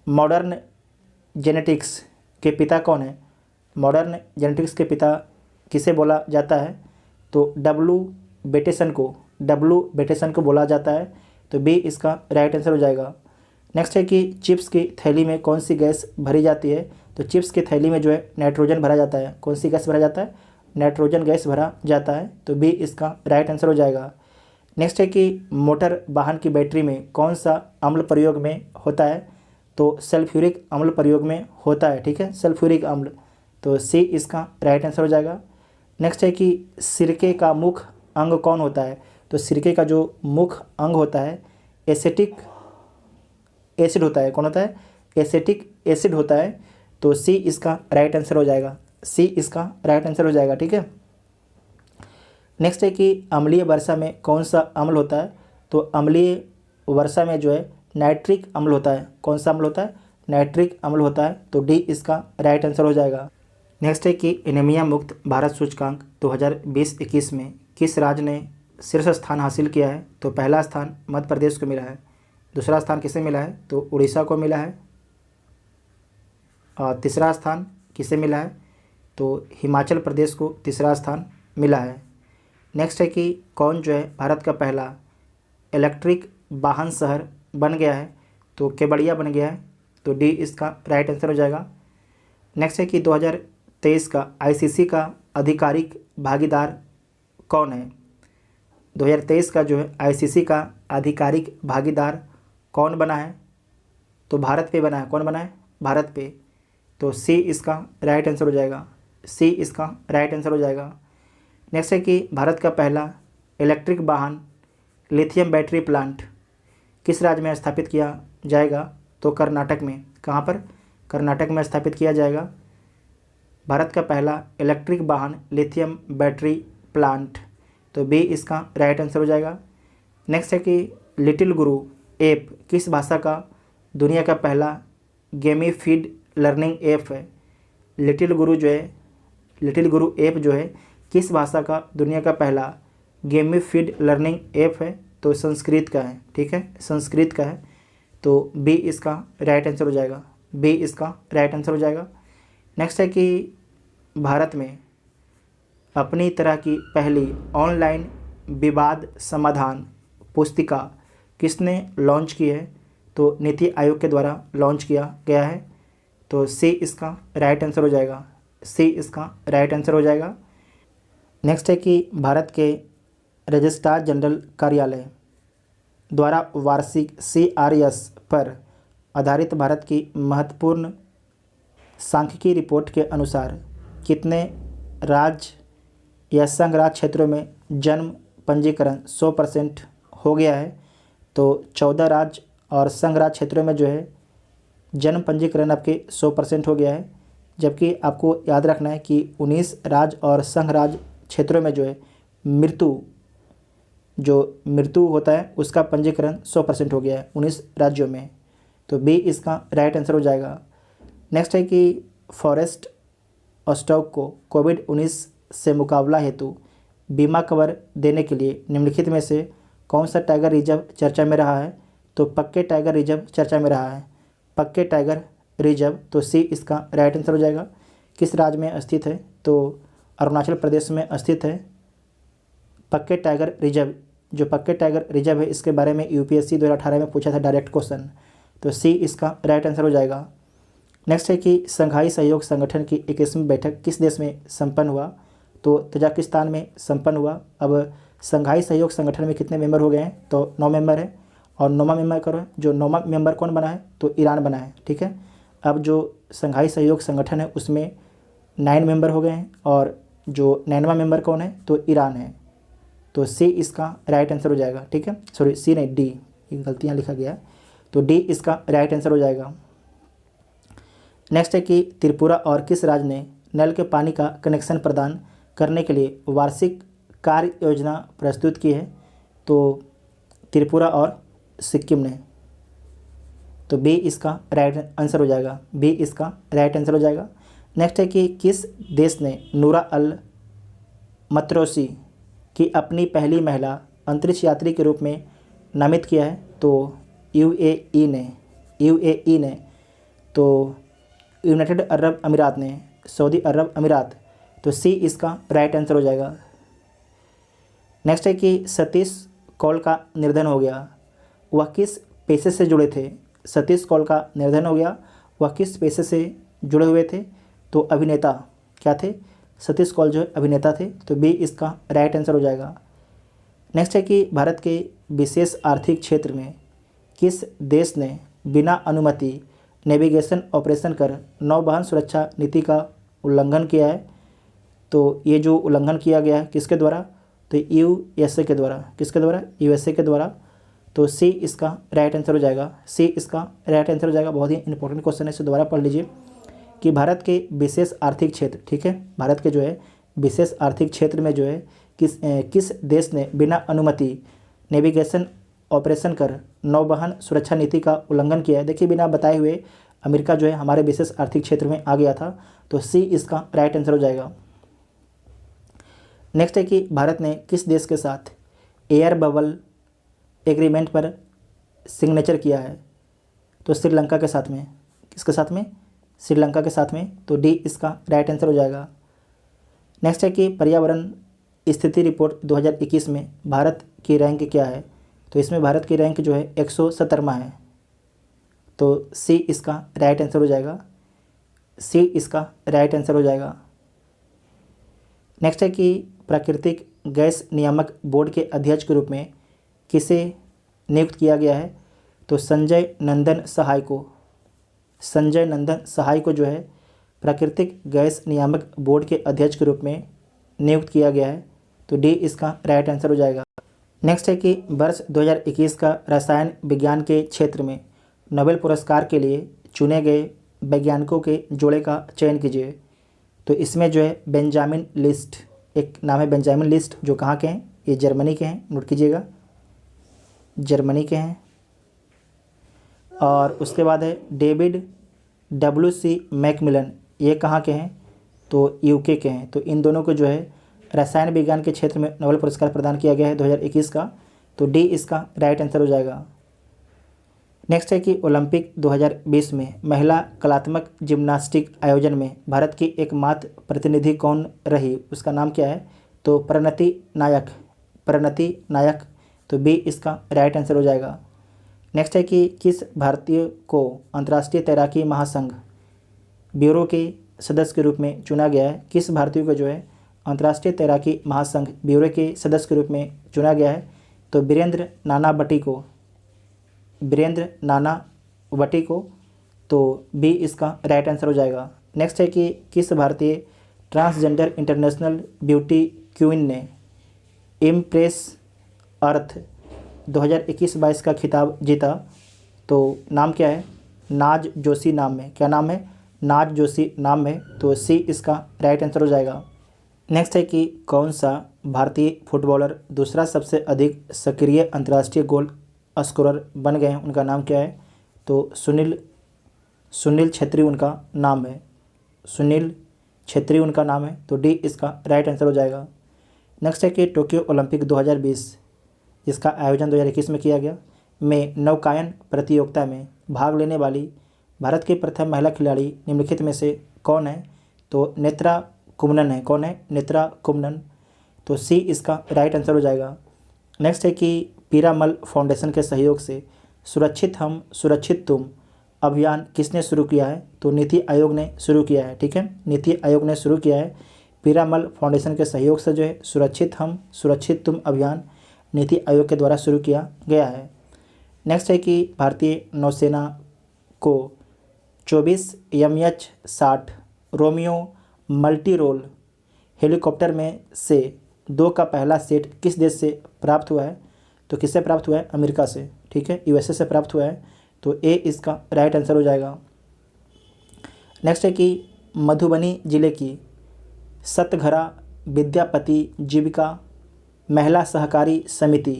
मॉडर्न जेनेटिक्स के पिता कौन है? मॉडर्न जेनेटिक्स के पिता किसे बोला जाता है? तो डब्ल्यू बेटेसन को बोला जाता है। तो बी इसका राइट आंसर हो जाएगा। नेक्स्ट है कि चिप्स की थैली में कौन सी गैस भरी जाती है? तो चिप्स की थैली में जो है नाइट्रोजन भरा जाता है। कौन सी गैस भरा जाता है? नाइट्रोजन गैस भरा जाता है। तो बी इसका राइट आंसर हो जाएगा। नेक्स्ट है कि मोटर वाहन की बैटरी में कौन सा अम्ल प्रयोग में होता है? तो सल्फ्यूरिक अम्ल प्रयोग में होता है, ठीक है, सल्फ्यूरिक अम्ल। तो सी इसका राइट आंसर हो जाएगा। नेक्स्ट है कि सिरके का मुख्य अंग कौन होता है? तो सिरके का जो मुख्य अंग होता है एसिटिक एसिड होता है। कौन होता है? एसिटिक एसिड होता है। तो सी इसका राइट आंसर हो जाएगा। सी इसका राइट आंसर हो जाएगा, ठीक है। नेक्स्ट है कि अम्लीय वर्षा में कौन सा अम्ल होता है? तो अम्लीय वर्षा में जो है नाइट्रिक अम्ल होता है। कौन सा अम्ल होता है? नाइट्रिक अम्ल होता है। तो डी इसका राइट आंसर हो जाएगा। नेक्स्ट है कि एनीमिया मुक्त भारत सूचकांक 2020-21 में किस राज्य ने शीर्ष स्थान हासिल किया है? तो पहला स्थान मध्य प्रदेश को मिला है। दूसरा स्थान किसे मिला है? तो उड़ीसा को मिला है। और तीसरा स्थान किसे मिला है? तो हिमाचल प्रदेश को तीसरा स्थान मिला है। नेक्स्ट है कि कौन जो है भारत का पहला इलेक्ट्रिक वाहन शहर बन गया है? तो केवड़िया बन गया है। तो डी इसका राइट आंसर हो जाएगा। नेक्स्ट है कि 2023 का आईसीसी का आधिकारिक भागीदार कौन है? 2023 का जो है आईसीसी का आधिकारिक भागीदार कौन बना है? तो भारत पे बना है। कौन बना है? भारत पे। तो सी इसका राइट आंसर हो जाएगा। सी इसका राइट आंसर हो जाएगा। नेक्स्ट है कि भारत का पहला इलेक्ट्रिक वाहन लिथियम बैटरी प्लांट किस राज्य में स्थापित किया जाएगा? तो कर्नाटक में। कहाँ पर? कर्नाटक में स्थापित किया जाएगा। भारत का पहला इलेक्ट्रिक वाहन लिथियम बैटरी प्लांट। तो बी इसका राइट आंसर हो जाएगा। नेक्स्ट है कि लिटिल गुरु ऐप किस भाषा का दुनिया का पहला गेमीफाइड लर्निंग ऐप है? लिटिल गुरु ऐप जो है किस भाषा का दुनिया का पहला गेमीफाइड लर्निंग ऐप है? तो संस्कृत का है, ठीक है, संस्कृत का है। तो बी इसका राइट आंसर हो जाएगा। बी इसका राइट आंसर हो जाएगा। नेक्स्ट है कि भारत में अपनी तरह की पहली ऑनलाइन विवाद समाधान पुस्तिका किसने लॉन्च की है? तो नीति आयोग के द्वारा लॉन्च किया गया है। तो सी इसका राइट आंसर हो जाएगा। सी इसका राइट आंसर हो जाएगा। नेक्स्ट है कि भारत के रजिस्ट्रार जनरल कार्यालय द्वारा वार्षिक CRS पर आधारित भारत की महत्वपूर्ण सांख्यिकी रिपोर्ट के अनुसार कितने राज्य या संघ राज्य क्षेत्रों में जन्म पंजीकरण 100% हो गया है। तो 14 राज्य और संघ राज्य क्षेत्रों में जो है जन्म पंजीकरण आपके 100% हो गया है। जबकि आपको याद रखना है कि 19 राज्य और संघ राज्य क्षेत्रों में जो है मृत्यु होता है उसका पंजीकरण 100% हो गया है 19 राज्यों में। तो बी इसका राइट आंसर हो जाएगा। नेक्स्ट है कि फॉरेस्ट स्टॉक को कोविड-19 से मुकाबला हेतु बीमा कवर देने के लिए निम्नलिखित में से कौन सा टाइगर रिजर्व चर्चा में रहा है? तो पक्के टाइगर रिजर्व चर्चा में रहा है, पक्के टाइगर रिजर्व। तो सी इसका राइट आंसर हो जाएगा। किस राज्य में स्थित है? तो अरुणाचल प्रदेश में स्थित है पक्के टाइगर रिजर्व। जो पक्के टाइगर रिजर्व है इसके बारे में यूपीएससी 2018 में पूछा था डायरेक्ट क्वेश्चन। तो सी इसका राइट आंसर हो जाएगा। नेक्स्ट है कि संघाई सहयोग संगठन की 21वीं बैठक किस देश में संपन्न हुआ? तो तजाकिस्तान में संपन्न हुआ। अब संघाई सहयोग संगठन में कितने मेंबर हो गए हैं? तो 9 मेंबर है। और 9वां मेंबर करो, जो 9वां मेंबर कौन बना है? तो ईरान बना है। ठीक है। अब जो संघाई सहयोग संगठन है उसमें 9 मेंबर हो गए हैं और जो 9वां मेंबर कौन है? तो ईरान है। तो सी इसका राइट आंसर हो जाएगा। ठीक है, सॉरी सी नहीं, डी, ये गलतियाँ लिखा गया। तो डी इसका राइट आंसर हो जाएगा। नेक्स्ट है कि त्रिपुरा और किस राज्य ने नल के पानी का कनेक्शन प्रदान करने के लिए वार्षिक कार्य योजना प्रस्तुत की है? तो त्रिपुरा और सिक्किम ने। तो बी इसका राइट आंसर हो जाएगा। बी इसका राइट आंसर हो जाएगा। नेक्स्ट है कि किस देश ने नूरा अल मतरोसी की अपनी पहली महिला अंतरिक्ष यात्री के रूप में नामित किया है? तो यूएई ने। तो यूनाइटेड अरब अमीरात ने, सऊदी अरब अमीरात। तो सी इसका राइट आंसर हो जाएगा। नेक्स्ट है कि सतीश कौल का निर्धन हो गया, वह किस पेशे से जुड़े थे? सतीश कौल का निर्धन हो गया, वह किस पेशे से जुड़े हुए थे? तो अभिनेता क्या थे? सतीश कौल जो अभिनेता थे। तो बी इसका राइट आंसर हो जाएगा। नेक्स्ट है कि भारत के विशेष आर्थिक क्षेत्र में किस देश ने बिना अनुमति नेविगेशन ऑपरेशन कर नौवहन सुरक्षा नीति का उल्लंघन किया है? तो ये जो उल्लंघन किया गया है किसके द्वारा? तो यूएसए के द्वारा। किसके द्वारा? यूएसए के द्वारा। तो सी इसका राइट आंसर हो जाएगा। सी इसका राइट आंसर हो जाएगा। बहुत ही इंपॉर्टेंट क्वेश्चन है, इसे दोबारा पढ़ लीजिए कि भारत के विशेष आर्थिक क्षेत्र, ठीक है, भारत के जो है विशेष आर्थिक क्षेत्र में जो है किस देश ने बिना अनुमति नेविगेशन ऑपरेशन कर नौवहन सुरक्षा नीति का उल्लंघन किया है? देखिए, बिना बताए हुए अमेरिका जो है हमारे विशेष आर्थिक क्षेत्र में आ गया था। तो सी इसका राइट आंसर हो जाएगा। नेक्स्ट है कि भारत ने किस देश के साथ एयर बबल एग्रीमेंट पर सिग्नेचर किया है? तो श्रीलंका के साथ में। किसके साथ में? श्रीलंका के साथ में। तो डी इसका राइट आंसर हो जाएगा। नेक्स्ट है कि पर्यावरण स्थिति रिपोर्ट 2021 में भारत की रैंक क्या है? तो इसमें भारत की रैंक जो है 117वां है। तो सी इसका राइट आंसर हो जाएगा। सी इसका राइट आंसर हो जाएगा। नेक्स्ट है कि प्राकृतिक गैस नियामक बोर्ड के अध्यक्ष के रूप में किसे नियुक्त किया गया है? तो संजय नंदन सहाय को। संजय नंदन सहाय को जो है प्राकृतिक गैस नियामक बोर्ड के अध्यक्ष के रूप में नियुक्त किया गया है। तो डी इसका राइट आंसर हो जाएगा। नेक्स्ट है कि वर्ष 2021 का रसायन विज्ञान के क्षेत्र में नोबेल पुरस्कार के लिए चुने गए वैज्ञानिकों के जोड़े का चयन कीजिए। तो इसमें जो है बेंजामिन लिस्ट, एक नाम है बेंजामिन लिस्ट, जो कहाँ के हैं? ये जर्मनी के हैं, नोट कीजिएगा, जर्मनी के हैं। और उसके बाद है डेविड WC मैकमिलन, ये कहाँ के हैं? तो यूके के हैं। तो इन दोनों को जो है रसायन विज्ञान के क्षेत्र में नोबेल पुरस्कार प्रदान किया गया है 2021 का। तो डी इसका राइट आंसर हो जाएगा। नेक्स्ट है कि ओलंपिक 2020 में महिला कलात्मक जिम्नास्टिक आयोजन में भारत की एकमात्र प्रतिनिधि कौन रही? उसका नाम क्या है? तो प्रणति नायक। प्रणति नायक। तो बी इसका राइट आंसर हो जाएगा। नेक्स्ट है कि किस भारतीय को अंतर्राष्ट्रीय तैराकी महासंघ ब्यूरो के सदस्य के रूप में चुना गया है? किस भारतीय को जो है अंतर्राष्ट्रीय तैराकी महासंघ ब्यूरो के सदस्य के रूप में चुना गया है? तो वीरेंद्र नानावटी को। वीरेंद्र नानावटी को। तो बी इसका राइट आंसर हो जाएगा। नेक्स्ट है कि किस भारतीय ट्रांसजेंडर इंटरनेशनल ब्यूटी क्वीन ने इम्प्रेस अर्थ 2021-22 का खिताब जीता, तो नाम क्या है? नाज जोशी नाम में। क्या नाम है? नाज जोशी नाम में। तो सी इसका राइट आंसर हो जाएगा। नेक्स्ट है कि कौन सा भारतीय फुटबॉलर दूसरा सबसे अधिक सक्रिय अंतर्राष्ट्रीय गोल स्कोरर बन गए हैं? उनका नाम क्या है? तो सुनील छेत्री उनका नाम है। सुनील छेत्री उनका नाम है। तो डी इसका राइट आंसर हो जाएगा। नेक्स्ट है कि टोक्यो ओलंपिक 2020 जिसका आयोजन 2021 में किया गया में नौकायन प्रतियोगिता में भाग लेने वाली भारत की प्रथम महिला खिलाड़ी निम्नलिखित में से कौन है? तो नेत्रा कुमनन है। कौन है? नेत्रा कुमनन। तो सी इसका राइट आंसर हो जाएगा। नेक्स्ट है कि पीरामल फाउंडेशन के सहयोग से सुरक्षित हम सुरक्षित तुम अभियान किसने शुरू किया है? तो नीति आयोग ने शुरू किया है। ठीक है, नीति आयोग ने शुरू किया है। पीरामल फाउंडेशन के सहयोग से जो है सुरक्षित हम सुरक्षित तुम अभियान नीति आयोग के द्वारा शुरू किया गया है। नेक्स्ट है कि भारतीय नौसेना को 24 MH-60 Romeo multi role helicopter में से 2 का पहला सेट किस देश से प्राप्त हुआ है? तो किससे प्राप्त हुआ है? अमेरिका से। ठीक है, USA से प्राप्त हुआ है। तो ए इसका राइट आंसर हो जाएगा। नेक्स्ट है कि मधुबनी जिले की सतघरा विद्यापति जीविका महिला सहकारी समिति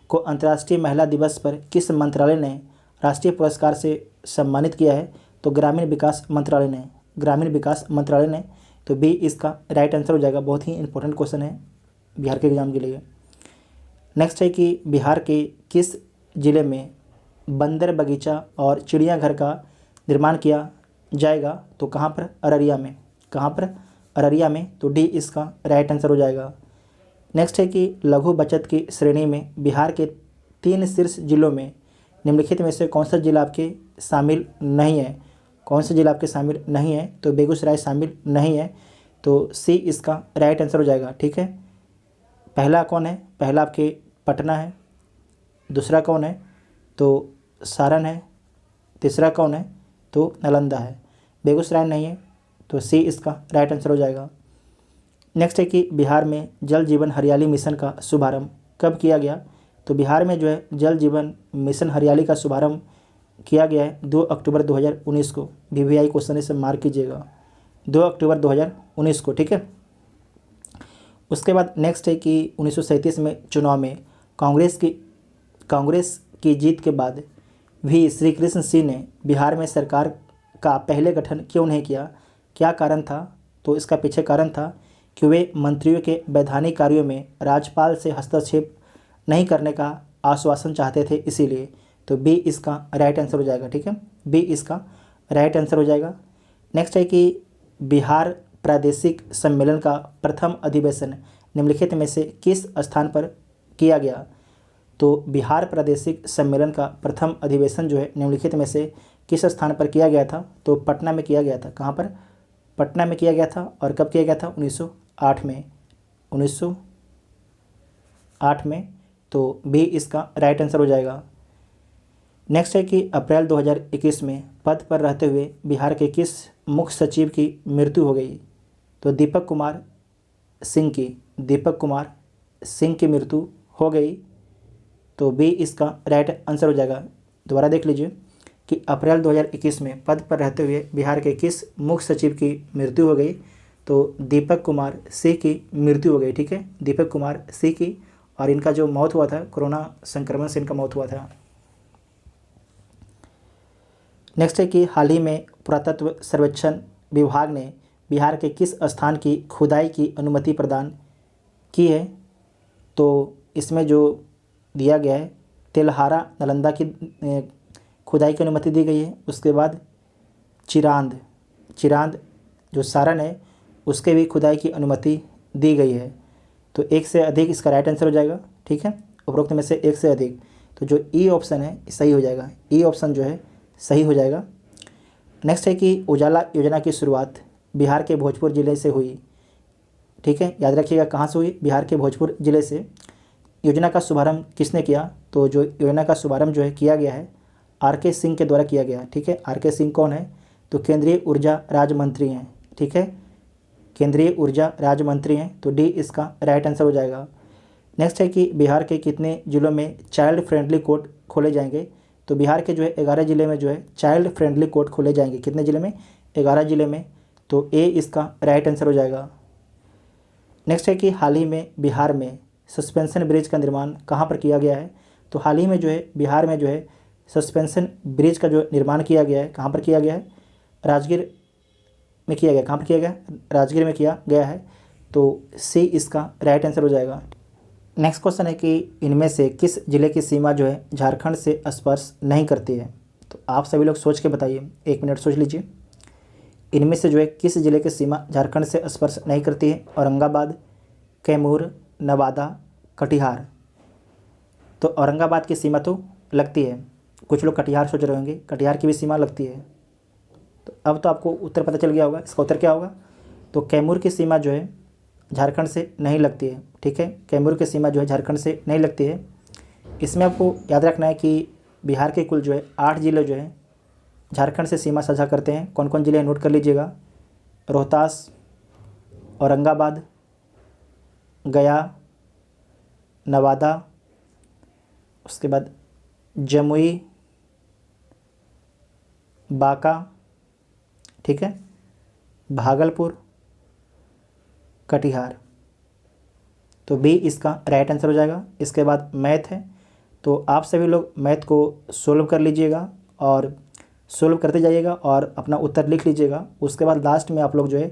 को अंतर्राष्ट्रीय महिला दिवस पर किस मंत्रालय ने राष्ट्रीय पुरस्कार से सम्मानित किया है? तो ग्रामीण विकास मंत्रालय ने। ग्रामीण विकास मंत्रालय ने। तो बी इसका राइट आंसर हो जाएगा। बहुत ही इंपॉर्टेंट क्वेश्चन है बिहार के एग्जाम के लिए। नेक्स्ट है कि बिहार के किस जिले में बंदर बगीचा और चिड़ियाघर का निर्माण किया जाएगा? तो कहाँ पर? अररिया में। कहाँ पर? अररिया में। तो डी इसका राइट आंसर हो जाएगा। नेक्स्ट है कि लघु बचत की श्रेणी में बिहार के 3 शीर्ष जिलों में निम्नलिखित में से कौन सा जिला आपके शामिल नहीं है? कौन सा जिला आपके शामिल नहीं है? तो बेगूसराय शामिल नहीं है। तो सी इसका राइट आंसर हो जाएगा। ठीक है, पहला कौन है? पहला आपके पटना है। दूसरा कौन है? तो सारण है। तीसरा कौन है? तो नालंदा है। बेगूसराय नहीं है। तो सी इसका राइट आंसर हो जाएगा। नेक्स्ट है कि बिहार में जल जीवन हरियाली मिशन का शुभारंभ कब किया गया? तो बिहार में जो है जल जीवन मिशन हरियाली का शुभारंभ किया गया है 2 अक्टूबर 2019 को। VVI क्वेश्चन इसे मार्क कीजिएगा, 2 अक्टूबर 2019 को। ठीक है, उसके बाद नेक्स्ट है कि 1937 में चुनाव में कांग्रेस की जीत के बाद भी श्री कृष्ण सिंह ने बिहार में सरकार का पहले गठन क्यों नहीं किया? क्या कारण था? तो इसका पीछे कारण था कि वे मंत्रियों के वैधानिक कार्यों में राज्यपाल से हस्तक्षेप नहीं करने का आश्वासन चाहते थे, इसीलिए। तो बी इसका राइट आंसर हो जाएगा। ठीक है, बी इसका राइट आंसर हो जाएगा। नेक्स्ट है कि बिहार प्रादेशिक सम्मेलन का प्रथम अधिवेशन निम्नलिखित में से किस स्थान पर किया गया? तो बिहार प्रादेशिक सम्मेलन का प्रथम अधिवेशन जो है निम्नलिखित में से किस स्थान पर किया गया था? तो पटना में किया गया था। कहाँ पर? पटना में किया गया था। और कब किया गया था? 1908 में। 1908 में। तो बी इसका राइट आंसर हो जाएगा। नेक्स्ट है कि अप्रैल 2021 में पद पर रहते हुए बिहार के किस मुख्य सचिव की मृत्यु हो गई? तो दीपक कुमार सिंह की मृत्यु हो गई। तो बी इसका राइट आंसर हो जाएगा। दोबारा देख लीजिए कि अप्रैल 2021 में पद पर रहते हुए बिहार के किस मुख्य सचिव की मृत्यु हो गई? तो दीपक कुमार सिंह की मृत्यु हो गई। ठीक है, दीपक कुमार सिंह की। और इनका जो मौत हुआ था कोरोना संक्रमण से इनका मौत हुआ था। नेक्स्ट है कि हाल ही में पुरातत्व सर्वेक्षण विभाग ने बिहार के किस स्थान की खुदाई की अनुमति प्रदान की है? तो इसमें जो दिया गया है तेल्हारा नालंदा की खुदाई की अनुमति दी गई है। उसके बाद चिरांद जो सारण है उसके भी खुदाई की अनुमति दी गई है। तो एक से अधिक इसका राइट आंसर हो जाएगा। ठीक है, उपरोक्त में से एक से अधिक। तो जो ई ऑप्शन है सही हो जाएगा। ई ऑप्शन जो है सही हो जाएगा। नेक्स्ट है कि उजाला योजना की शुरुआत बिहार के भोजपुर ज़िले से हुई। ठीक है, याद रखिएगा कहाँ से हुई? बिहार के भोजपुर ज़िले से। योजना का शुभारंभ किसने किया? तो जो योजना का शुभारंभ जो है किया गया है RK सिंह के द्वारा किया गया। ठीक है, RK सिंह कौन है? तो केंद्रीय ऊर्जा राज्य मंत्री हैं। ठीक है, केंद्रीय ऊर्जा राज्य मंत्री हैं, तो डी इसका राइट आंसर हो जाएगा। नेक्स्ट है कि बिहार के कितने ज़िलों में चाइल्ड फ्रेंडली कोर्ट खोले जाएंगे, तो बिहार के जो है 11 ज़िले में जो है चाइल्ड फ्रेंडली कोर्ट खोले जाएंगे। कितने ज़िले में? 11 ज़िले में, तो ए इसका राइट आंसर हो जाएगा। नेक्स्ट है कि हाल ही में बिहार में सस्पेंशन ब्रिज का निर्माण कहाँ पर किया गया है, तो हाल ही में जो है बिहार में जो है सस्पेंशन ब्रिज का जो निर्माण किया गया है, कहाँ पर किया गया है? राजगीर में किया गया। कहाँ पर किया गया? राजगीर में किया गया है, तो सी इसका राइट आंसर हो जाएगा। नेक्स्ट क्वेश्चन है कि इनमें से किस जिले की सीमा जो है झारखंड से स्पर्श नहीं करती है, तो आप सभी लोग सोच के बताइए, 1 मिनट सोच लीजिए। इनमें से जो है किस जिले की सीमा झारखंड से स्पर्श नहीं करती है? औरंगाबाद, कैमूर, नवादा, कटिहार। तो औरंगाबाद की सीमा तो लगती है, कुछ लोग कटिहार सोच रहे होंगे, कटिहार की भी सीमा लगती है। तो अब तो आपको उत्तर पता चल गया होगा, इसका उत्तर क्या होगा? तो कैमूर की सीमा जो है झारखंड से नहीं लगती है। ठीक है, कैमूर की सीमा जो है झारखंड से नहीं लगती है। इसमें आपको याद रखना है कि बिहार के कुल जो है 8 ज़िले जो हैं झारखंड से सीमा साझा करते हैं। कौन कौन ज़िले हैं नोट कर लीजिएगा? रोहतास, औरंगाबाद, गया, नवादा, उसके बाद जमुई, बांका, ठीक है, भागलपुर, कटिहार। तो बी इसका राइट आंसर हो जाएगा। इसके बाद मैथ है, तो आप सभी लोग मैथ को सोल्व कर लीजिएगा और सोल्व करते जाइएगा और अपना उत्तर लिख लीजिएगा। उसके बाद लास्ट में आप लोग जो है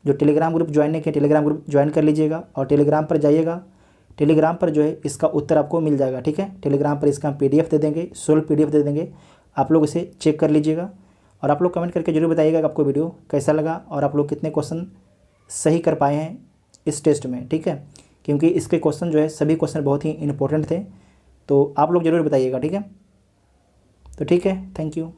जो टेलीग्राम ग्रुप ज्वाइन नहीं किया, टेलीग्राम ग्रुप ज्वाइन कर लीजिएगा और टेलीग्राम पर जाइएगा। टेलीग्राम पर जो है इसका उत्तर आपको मिल जाएगा। ठीक है, टेलीग्राम पर इसका PDF दे देंगे, सोल्व PDF दे देंगे, आप लोग इसे चेक कर लीजिएगा और आप लोग कमेंट करके जरूर बताइएगा कि आपको वीडियो कैसा लगा और आप लोग कितने क्वेश्चन सही कर पाए हैं इस टेस्ट में। ठीक है, क्योंकि इसके क्वेश्चन जो है सभी क्वेश्चन बहुत ही इंपॉर्टेंट थे, तो आप लोग ज़रूर बताइएगा। ठीक है, तो ठीक है, थैंक यू।